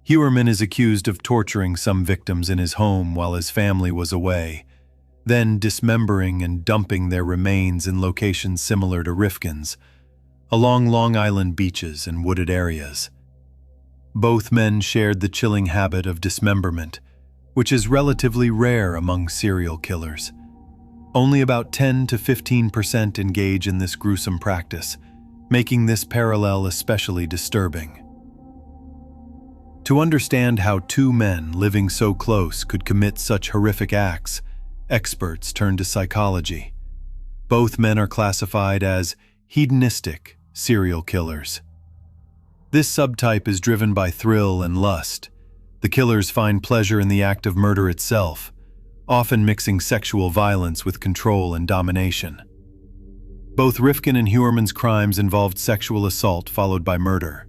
Heuermann is accused of torturing some victims in his home while his family was away, then dismembering and dumping their remains in locations similar to Rifkin's, along Long Island beaches and wooded areas. Both men shared the chilling habit of dismemberment, which is relatively rare among serial killers. Only about 10 to 15% engage in this gruesome practice, making this parallel especially disturbing. To understand how two men living so close could commit such horrific acts, experts turn to psychology. Both men are classified as hedonistic serial killers. This subtype is driven by thrill and lust. The killers find pleasure in the act of murder itself, often mixing sexual violence with control and domination. Both Rifkin and Heuermann's crimes involved sexual assault followed by murder.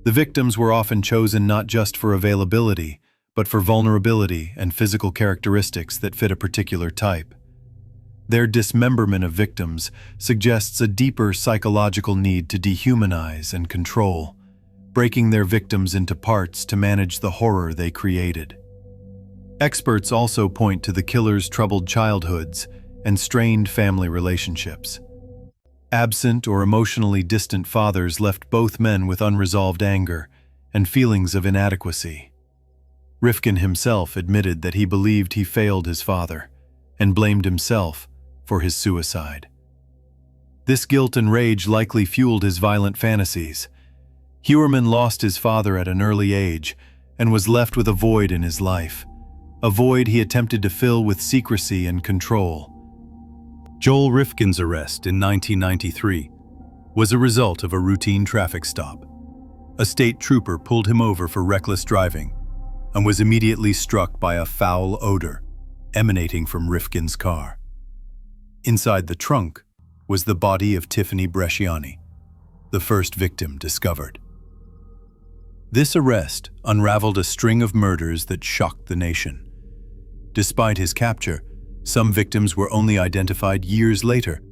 The victims were often chosen not just for availability, but for vulnerability and physical characteristics that fit a particular type. Their dismemberment of victims suggests a deeper psychological need to dehumanize and control, breaking their victims into parts to manage the horror they created. Experts also point to the killers' troubled childhoods and strained family relationships. Absent or emotionally distant fathers left both men with unresolved anger and feelings of inadequacy. Rifkin himself admitted that he believed he failed his father and blamed himself for his suicide. This guilt and rage likely fueled his violent fantasies. Heuermann lost his father at an early age and was left with a void in his life, a void he attempted to fill with secrecy and control. Joel Rifkin's arrest in 1993 was a result of a routine traffic stop. A state trooper pulled him over for reckless driving and was immediately struck by a foul odor emanating from Rifkin's car. Inside the trunk was the body of Tiffany Bresciani, the first victim discovered. This arrest unraveled a string of murders that shocked the nation. Despite his capture, some victims were only identified years later,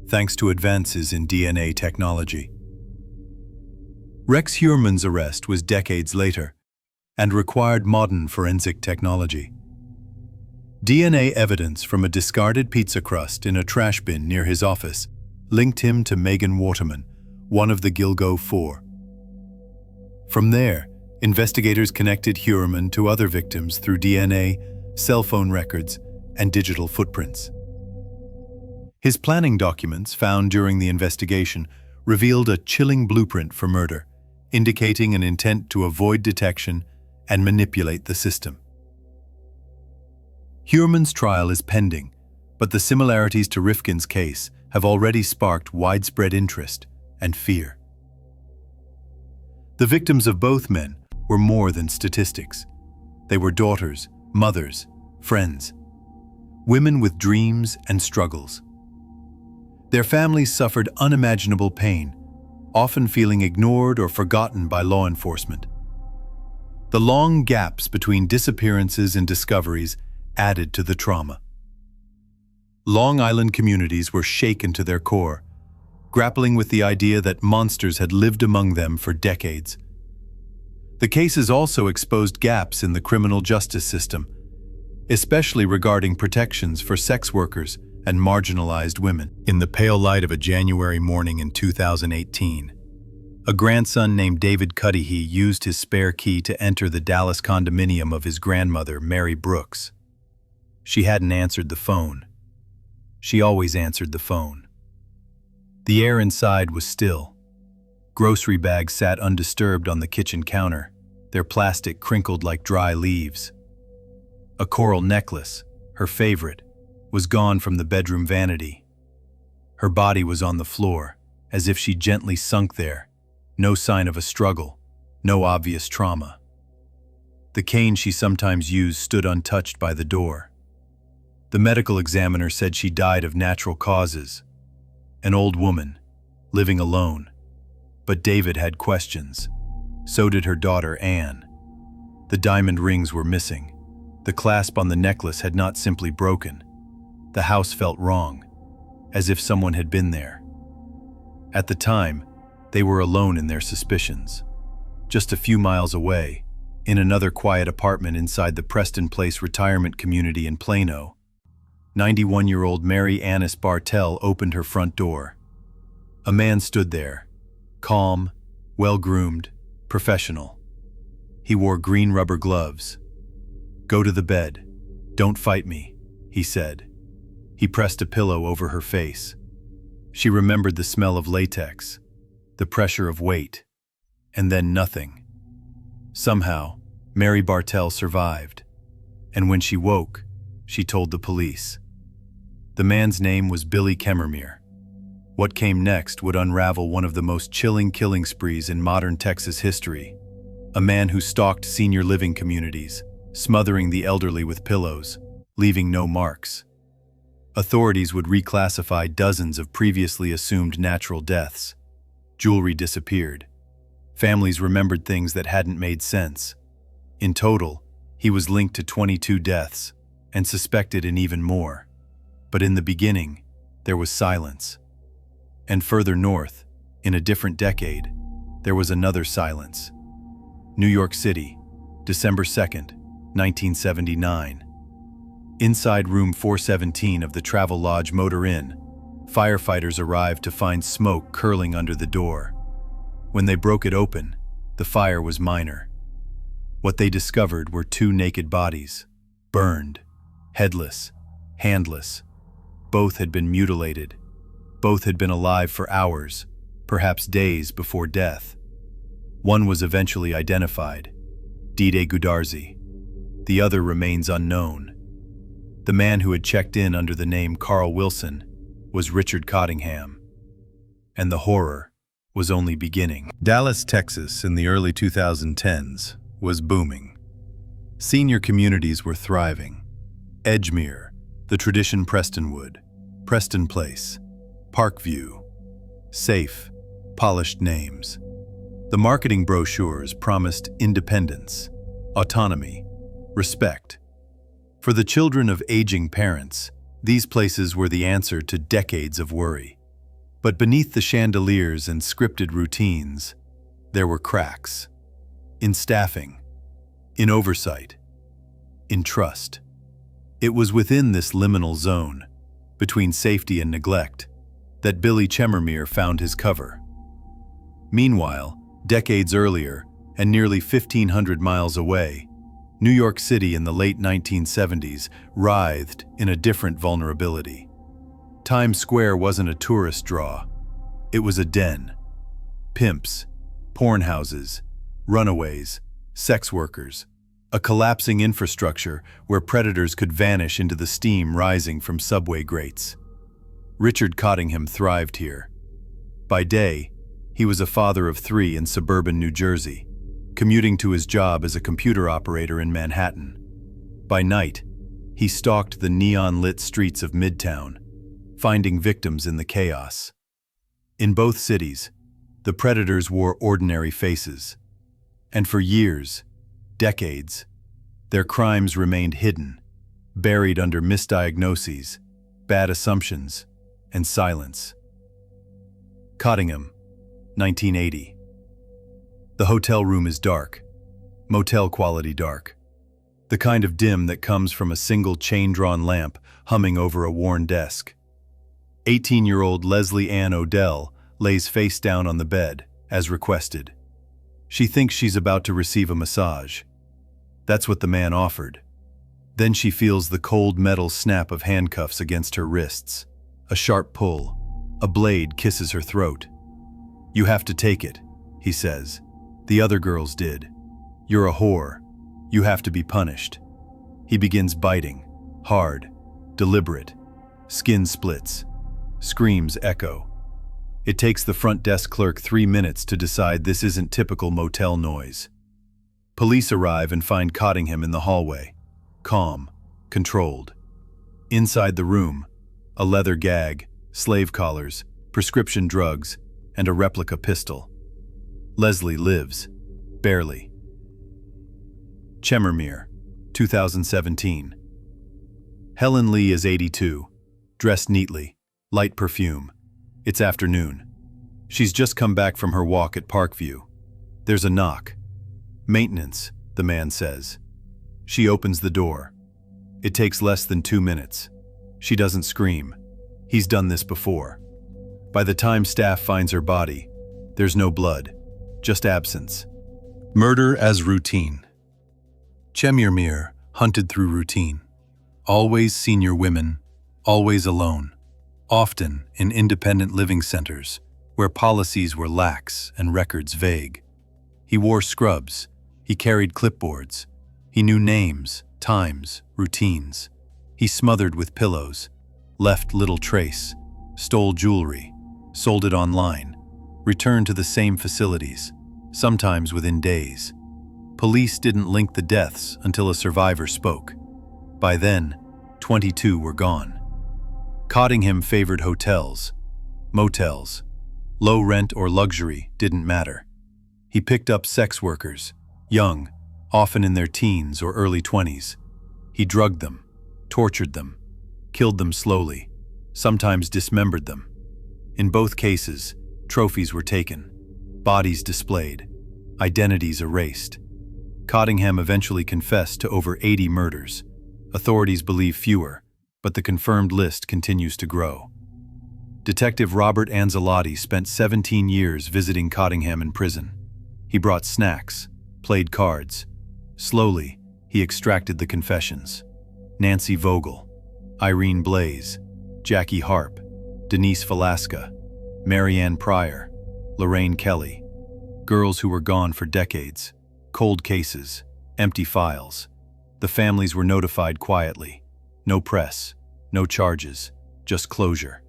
thanks to advances in DNA technology. Rex Heuermann's arrest was decades later and required modern forensic technology. DNA evidence from a discarded pizza crust in a trash bin near his office linked him to Megan Waterman, one of the Gilgo Four. From there, investigators connected Heuermann to other victims through DNA, cell phone records, and digital footprints. His planning documents, found during the investigation, revealed a chilling blueprint for murder, indicating an intent to avoid detection and manipulate the system. Heuermann's trial is pending, but the similarities to Rifkin's case have already sparked widespread interest and fear. The victims of both men were more than statistics. They were daughters, mothers, friends, women with dreams and struggles. Their families suffered unimaginable pain, often feeling ignored or forgotten by law enforcement. The long gaps between disappearances and discoveries added to the trauma. Long Island communities were shaken to their core, grappling with the idea that monsters had lived among them for decades. The cases also exposed gaps in the criminal justice system, especially regarding protections for sex workers and marginalized women. In the pale light of a January morning in 2018, a grandson named David Cudahy used his spare key to enter the Dallas condominium of his grandmother, Mary Brooks. She hadn't answered the phone. She always answered the phone. The air inside was still. Grocery bags sat undisturbed on the kitchen counter, their plastic crinkled like dry leaves. A coral necklace, her favorite, was gone from the bedroom vanity. Her body was on the floor, as if she gently sunk there, no sign of a struggle, no obvious trauma. The cane she sometimes used stood untouched by the door. The medical examiner said she died of natural causes. An old woman, living alone. But David had questions. So did her daughter, Anne. The diamond rings were missing. The clasp on the necklace had not simply broken. The house felt wrong, as if someone had been there. At the time, they were alone in their suspicions. Just a few miles away, in another quiet apartment inside the Preston Place retirement community in Plano, 91-year-old Mary Annis Bartell opened her front door. A man stood there, calm, well-groomed, professional. He wore green rubber gloves. "Go to the bed. Don't fight me," he said. He pressed a pillow over her face. She remembered the smell of latex, the pressure of weight, and then nothing. Somehow, Mary Bartell survived, and when she woke, she told the police. The man's name was Billy Kemmermeer. What came next would unravel one of the most chilling killing sprees in modern Texas history. A man who stalked senior living communities, smothering the elderly with pillows, leaving no marks. Authorities would reclassify dozens of previously assumed natural deaths. Jewelry disappeared. Families remembered things that hadn't made sense. In total, he was linked to 22 deaths and suspected in even more. But in the beginning, there was silence. And further north, in a different decade, there was another silence. New York City, December 2nd, 1979. Inside room 417 of the Travelodge Motor Inn, firefighters arrived to find smoke curling under the door. When they broke it open, the fire was minor. What they discovered were two naked bodies, burned, headless, handless. Both had been mutilated. Both had been alive for hours, perhaps days before death. One was eventually identified, Dide Gudarzi. The other remains unknown. The man who had checked in under the name Carl Wilson was Richard Cottingham. And the horror was only beginning. Dallas, Texas, in the early 2010s, was booming. Senior communities were thriving. Edgemere, the tradition Prestonwood, Preston Place, Parkview. Safe, polished names. The marketing brochures promised independence, autonomy, respect. For the children of aging parents, these places were the answer to decades of worry. But beneath the chandeliers and scripted routines, there were cracks. In staffing, in oversight, in trust. It was within this liminal zone, between safety and neglect, that Billy Kemmermeer found his cover. Meanwhile, decades earlier, and nearly 1,500 miles away, New York City in the late 1970s writhed in a different vulnerability. Times Square wasn't a tourist draw. It was a den. Pimps, porn houses, runaways, sex workers, a collapsing infrastructure where predators could vanish into the steam rising from subway grates. Richard Cottingham thrived here. By day, he was a father of 3 in suburban New Jersey, commuting to his job as a computer operator in Manhattan. By night, he stalked the neon-lit streets of Midtown, finding victims in the chaos. In both cities, the predators wore ordinary faces. And for years, decades, their crimes remained hidden, buried under misdiagnoses, bad assumptions, and silence. Cottingham, 1980. The hotel room is dark, motel-quality dark. The kind of dim that comes from a single chain-drawn lamp humming over a worn desk. 18-year-old Leslie Ann Odell lays face down on the bed, as requested. She thinks she's about to receive a massage. That's what the man offered. Then she feels the cold metal snap of handcuffs against her wrists. A sharp pull. A blade kisses her throat. "You have to take it," he says. "The other girls did. You're a whore. You have to be punished." He begins biting. Hard. Deliberate. Skin splits. Screams echo. It takes the front desk clerk 3 minutes to decide this isn't typical motel noise. Police arrive and find Cottingham in the hallway. Calm. Controlled. Inside the room, a leather gag, slave collars, prescription drugs, and a replica pistol. Leslie lives. Barely. Chemermere, 2017. Helen Lee is 82, dressed neatly, light perfume. It's afternoon. She's just come back from her walk at Parkview. There's a knock. "Maintenance," the man says. She opens the door. It takes less than 2 minutes. She doesn't scream. He's done this before. By the time staff finds her body, there's no blood, just absence. Murder as routine. Chemermere hunted through routine. Always senior women, always alone. Often in independent living centers, where policies were lax and records vague. He wore scrubs. He carried clipboards. He knew names, times, routines. He smothered with pillows, left little trace, stole jewelry, sold it online, returned to the same facilities, sometimes within days. Police didn't link the deaths until a survivor spoke. By then, 22 were gone. Cottingham favored hotels, motels. Low rent or luxury didn't matter. He picked up sex workers, young, often in their teens or early 20s. He drugged them, tortured them, killed them slowly, sometimes dismembered them. In both cases, trophies were taken, bodies displayed, identities erased. Cottingham eventually confessed to over 80 murders. Authorities believe fewer, but the confirmed list continues to grow. Detective Robert Anzalotti spent 17 years visiting Cottingham in prison. He brought snacks, played cards. Slowly, he extracted the confessions. Nancy Vogel, Irene Blaze, Jackie Harp, Denise Velasca, Marianne Pryor, Lorraine Kelly. Girls who were gone for decades. Cold cases, empty files. The families were notified quietly. No press, no charges, just closure.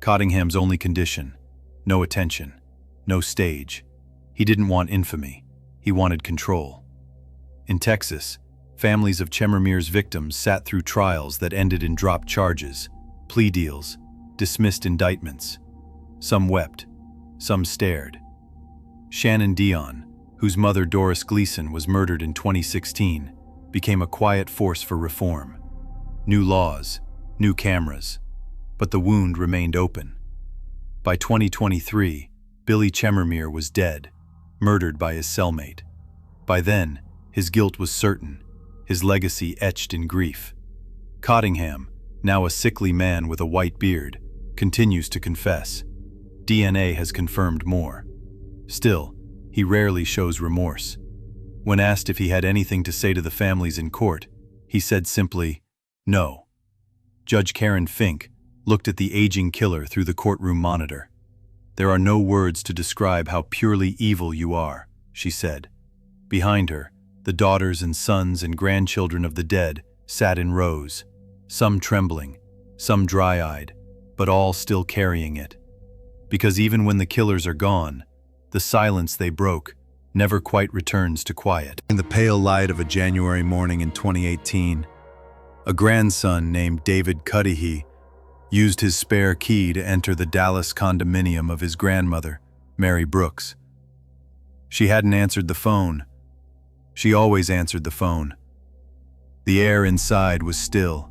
Cottingham's only condition: no attention, no stage. He didn't want infamy, he wanted control. In Texas, families of Chemermere's victims sat through trials that ended in dropped charges, plea deals, dismissed indictments. Some wept, some stared. Shannon Dion, whose mother Doris Gleason was murdered in 2016, became a quiet force for reform. New laws, new cameras, but the wound remained open. By 2023, Billy Chemermere was dead, murdered by his cellmate. By then, his guilt was certain, his legacy etched in grief. Cottingham, now a sickly man with a white beard, continues to confess. DNA has confirmed more. Still, he rarely shows remorse. When asked if he had anything to say to the families in court, he said simply, "No." Judge Karen Fink looked at the aging killer through the courtroom monitor. "There are no words to describe how purely evil you are," she said. Behind her, the daughters and sons and grandchildren of the dead sat in rows, some trembling, some dry-eyed, but all still carrying it. Because even when the killers are gone, the silence they broke never quite returns to quiet. In the pale light of a January morning in 2018, a grandson named David Cudahy used his spare key to enter the Dallas condominium of his grandmother, Mary Brooks. She hadn't answered the phone. She always answered the phone. The air inside was still.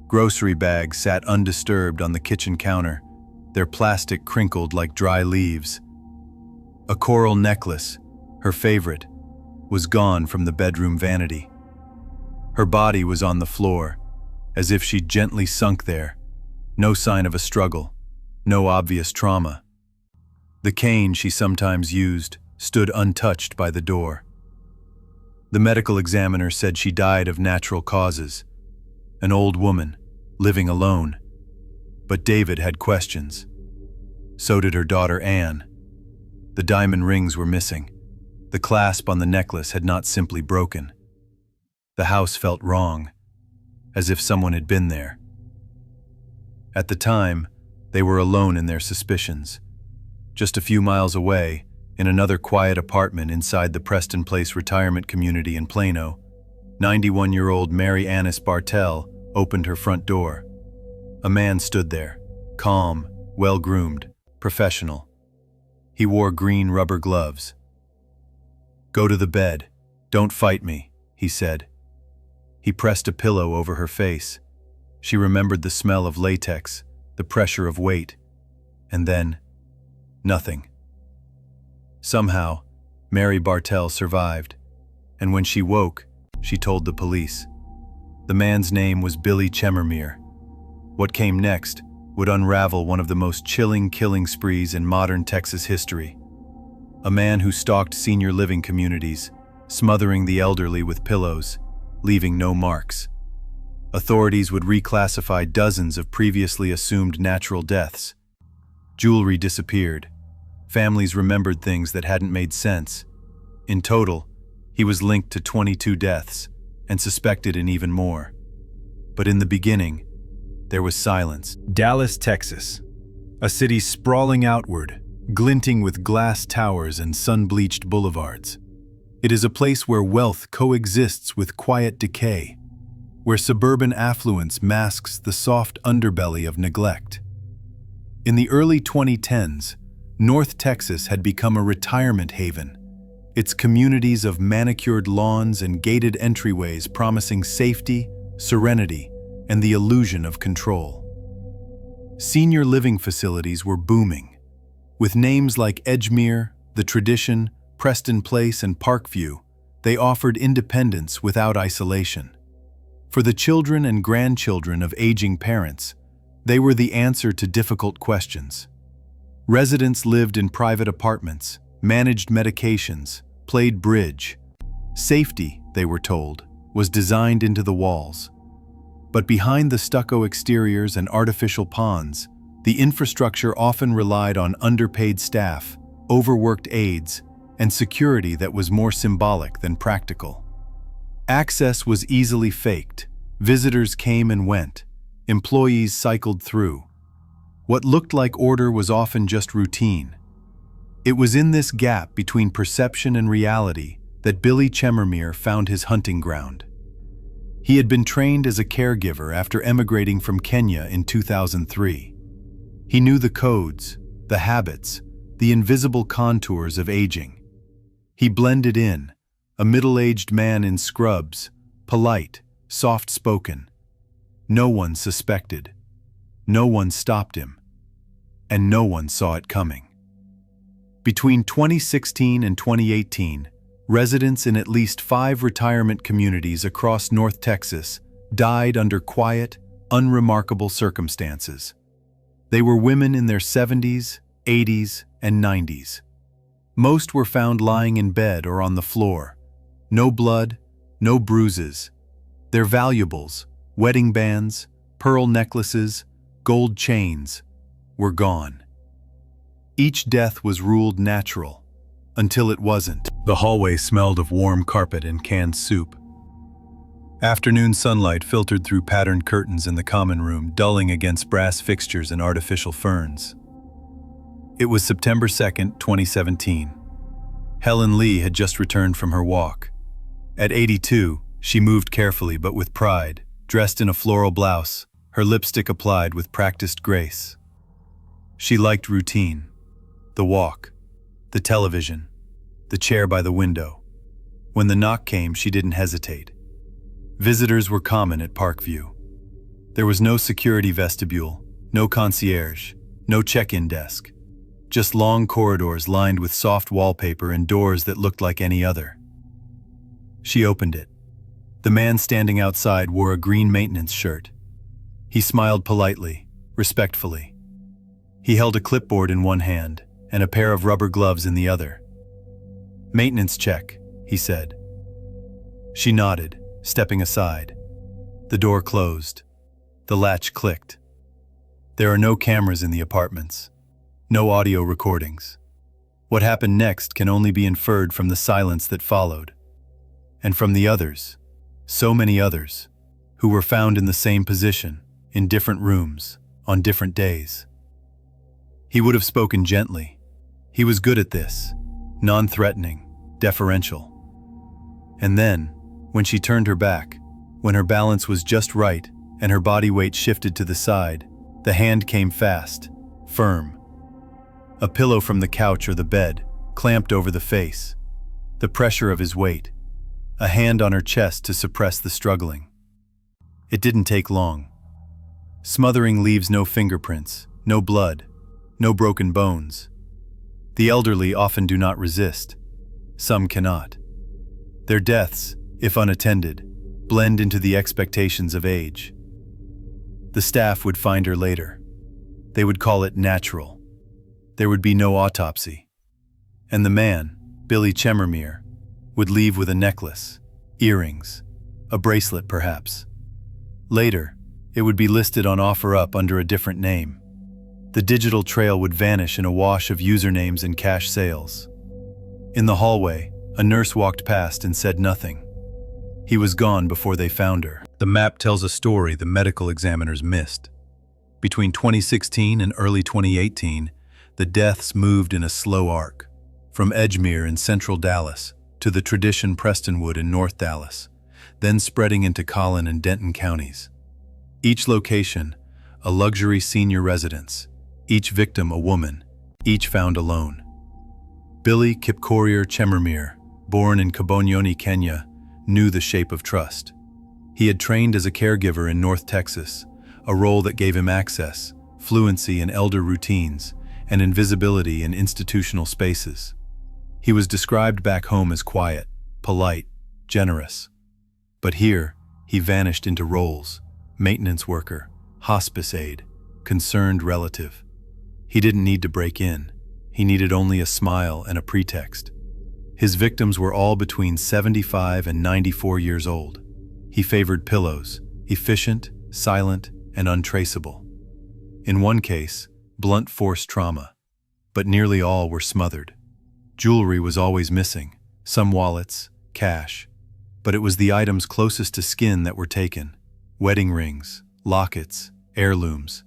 Grocery bags sat undisturbed on the kitchen counter, their plastic crinkled like dry leaves. A coral necklace, her favorite, was gone from the bedroom vanity. Her body was on the floor, as if she'd gently sunk there. No sign of a struggle, no obvious trauma. The cane she sometimes used stood untouched by the door. The medical examiner said she died of natural causes, an old woman, living alone. But David had questions. So did her daughter Anne. The diamond rings were missing. The clasp on the necklace had not simply broken. The house felt wrong, as if someone had been there. At the time, they were alone in their suspicions. Just a few miles away, in another quiet apartment inside the Preston Place retirement community in Plano, 91-year-old Mary Annis Bartell opened her front door. A man stood there, calm, well-groomed, professional. He wore green rubber gloves. "Go to the bed. Don't fight me," he said. He pressed a pillow over her face. She remembered the smell of latex, the pressure of weight, and then, nothing. Somehow, Mary Bartell survived, and when she woke, she told the police. The man's name was Billy Chemermere. What came next would unravel one of the most chilling killing sprees in modern Texas history. A man who stalked senior living communities, smothering the elderly with pillows, leaving no marks. Authorities would reclassify dozens of previously assumed natural deaths. Jewelry disappeared. Families remembered things that hadn't made sense. In total, he was linked to 22 deaths and suspected in even more. But in the beginning, there was silence. Dallas, Texas, a city sprawling outward, glinting with glass towers and sun-bleached boulevards. It is a place where wealth coexists with quiet decay, where suburban affluence masks the soft underbelly of neglect. In the early 2010s, North Texas had become a retirement haven, its communities of manicured lawns and gated entryways promising safety, serenity, and the illusion of control. Senior living facilities were booming. With names like Edgemere, The Tradition, Preston Place, and Parkview, they offered independence without isolation. For the children and grandchildren of aging parents, they were the answer to difficult questions. Residents lived in private apartments, managed medications, played bridge. Safety, they were told, was designed into the walls. But behind the stucco exteriors and artificial ponds, the infrastructure often relied on underpaid staff, overworked aides, and security that was more symbolic than practical. Access was easily faked. Visitors came and went. Employees cycled through. What looked like order was often just routine. It was in this gap between perception and reality that Billy Chemermere found his hunting ground. He had been trained as a caregiver after emigrating from Kenya in 2003. He knew the codes, the habits, the invisible contours of aging. He blended in, a middle-aged man in scrubs, polite, soft-spoken. No one suspected. No one stopped him. And no one saw it coming. Between 2016 and 2018, residents in at least 5 retirement communities across North Texas died under quiet, unremarkable circumstances. They were women in their 70s, 80s, and 90s. Most were found lying in bed or on the floor. No blood, no bruises. Their valuables, wedding bands, pearl necklaces, gold chains, were gone. Each death was ruled natural, until it wasn't. The hallway smelled of warm carpet and canned soup. Afternoon sunlight filtered through patterned curtains in the common room, dulling against brass fixtures and artificial ferns. It was September 2nd, 2017. Helen Lee had just returned from her walk. At 82, she moved carefully but with pride, dressed in a floral blouse, her lipstick applied with practiced grace. She liked routine, the walk, the television, the chair by the window. When the knock came, she didn't hesitate. Visitors were common at Parkview. There was no security vestibule, no concierge, no check-in desk. Just long corridors lined with soft wallpaper and doors that looked like any other. She opened it. The man standing outside wore a green maintenance shirt. He smiled politely, respectfully. He held a clipboard in one hand and a pair of rubber gloves in the other. "Maintenance check," he said. She nodded, stepping aside. The door closed. The latch clicked. There are no cameras in the apartments. No audio recordings. What happened next can only be inferred from the silence that followed. And from the others, so many others, who were found in the same position, in different rooms, on different days. He would have spoken gently. He was good at this, non-threatening, deferential. And then, when she turned her back, when her balance was just right and her body weight shifted to the side, the hand came fast, firm. A pillow from the couch or the bed, clamped over the face. The pressure of his weight. A hand on her chest to suppress the struggling. It didn't take long. Smothering leaves no fingerprints, no blood, no broken bones. The elderly often do not resist. Some cannot. Their deaths, if unattended, blend into the expectations of age. The staff would find her later. They would call it natural. There would be no autopsy. And the man, Billy Chemermere, would leave with a necklace, earrings, a bracelet perhaps. Later, it would be listed on OfferUp under a different name. The digital trail would vanish in a wash of usernames and cash sales. In the hallway, a nurse walked past and said nothing. He was gone before they found her. The map tells a story the medical examiners missed. Between 2016 and early 2018, the deaths moved in a slow arc, from Edgemere in central Dallas to the Tradition Prestonwood in North Dallas, then spreading into Collin and Denton counties. Each location, a luxury senior residence, each victim a woman, each found alone. Billy Kipkorir Chemermere, born in Kabonyoni, Kenya, knew the shape of trust. He had trained as a caregiver in North Texas, a role that gave him access, fluency in elder routines, and invisibility in institutional spaces. He was described back home as quiet, polite, generous. But here, he vanished into roles: maintenance worker, hospice aide, concerned relative. He didn't need to break in. He needed only a smile and a pretext. His victims were all between 75 and 94 years old. He favored pillows, efficient, silent, and untraceable. In one case, blunt force trauma, but nearly all were smothered. Jewelry was always missing, some wallets, cash, but it was the items closest to skin that were taken: wedding rings, lockets, heirlooms.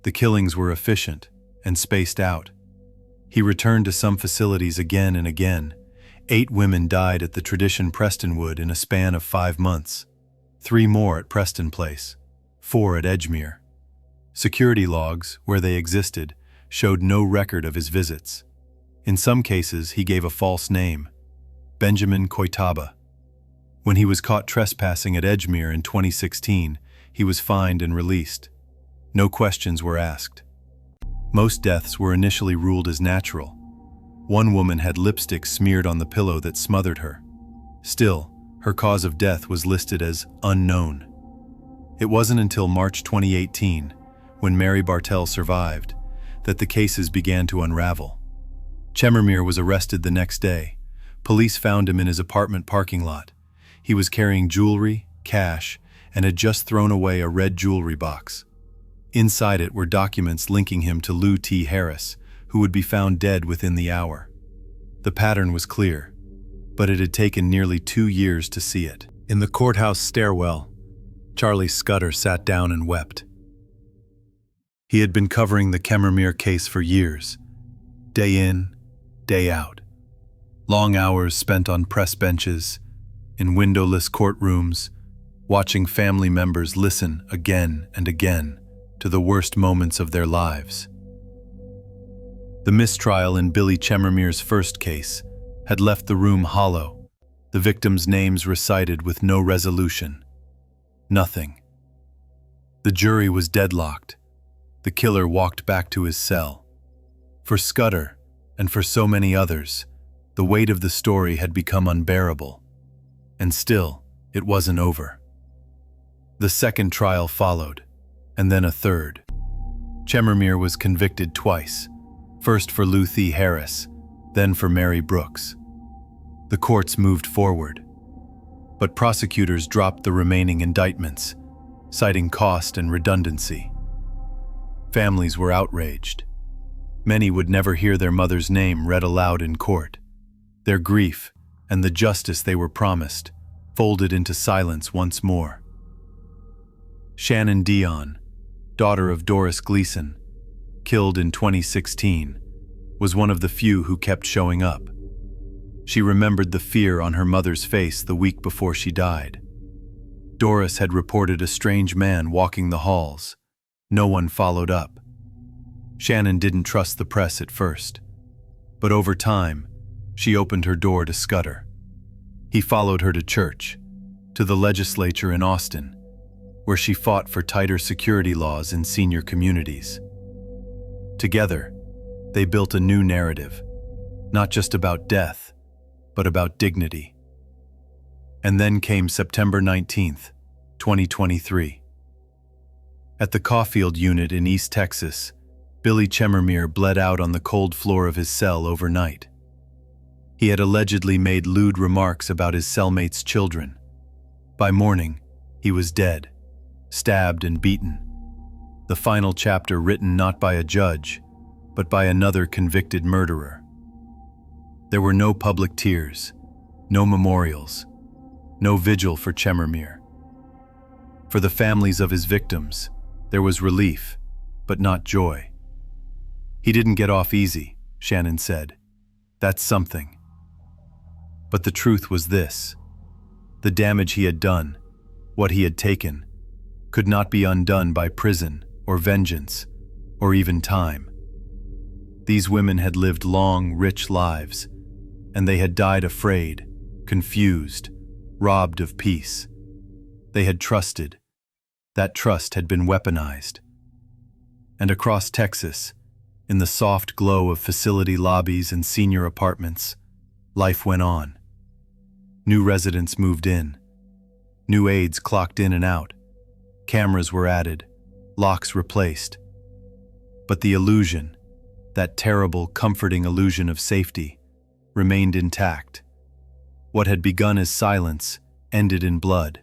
The killings were efficient and spaced out. He returned to some facilities again and again. 8 women died at the Tradition Prestonwood in a span of 5 months. 3 more at Preston Place, 4 at Edgemere. Security logs, where they existed, showed no record of his visits. In some cases, he gave a false name: Benjamin Koitaba. When he was caught trespassing at Edgemere in 2016, he was fined and released. No questions were asked. Most deaths were initially ruled as natural. One woman had lipstick smeared on the pillow that smothered her. Still, her cause of death was listed as unknown. It wasn't until March 2018, when Mary Bartell survived, that the cases began to unravel. Chemermere was arrested the next day. Police found him in his apartment parking lot. He was carrying jewelry, cash, and had just thrown away a red jewelry box. Inside it were documents linking him to Lou T. Harris, who would be found dead within the hour. The pattern was clear, but it had taken nearly 2 years to see it. In the courthouse stairwell, Charlie Scudder sat down and wept. He had been covering the Chemermere case for years, day in, day out. Long hours spent on press benches, in windowless courtrooms, watching family members listen again and again to the worst moments of their lives. The mistrial in Billy Chemermire's first case had left the room hollow, the victims' names recited with no resolution. Nothing. The jury was deadlocked. The killer walked back to his cell. For Scudder, and for so many others, the weight of the story had become unbearable. And still, it wasn't over. The second trial followed, and then a third. Chemermire was convicted twice, first for Luthi Harris, then for Mary Brooks. The courts moved forward, but prosecutors dropped the remaining indictments, citing cost and redundancy. Families were outraged. Many would never hear their mother's name read aloud in court. Their grief and the justice they were promised folded into silence once more. Shannon Dion, daughter of Doris Gleason, killed in 2016, was one of the few who kept showing up. She remembered the fear on her mother's face the week before she died. Doris had reported a strange man walking the halls. No one followed up. Shannon didn't trust the press at first, but over time, she opened her door to Scudder. He followed her to church, to the legislature in Austin, where she fought for tighter security laws in senior communities. Together, they built a new narrative, not just about death, but about dignity. And then came September 19th, 2023. At the Caulfield unit in East Texas, Billy Chemermire bled out on the cold floor of his cell overnight. He had allegedly made lewd remarks about his cellmates' children. By morning, he was dead, stabbed and beaten. The final chapter written not by a judge, but by another convicted murderer. There were no public tears, no memorials, no vigil for Chemermire. For the families of his victims, there was relief, but not joy. He didn't get off easy, Shannon said. That's something. But the truth was this: the damage he had done, what he had taken, could not be undone by prison or vengeance or even time. These women had lived long, rich lives, and they had died afraid, confused, robbed of peace. They had trusted. That trust had been weaponized. And across Texas, in the soft glow of facility lobbies and senior apartments, life went on. New residents moved in. New aides clocked in and out. Cameras were added, locks replaced. But the illusion, that terrible, comforting illusion of safety, remained intact. What had begun as silence ended in blood.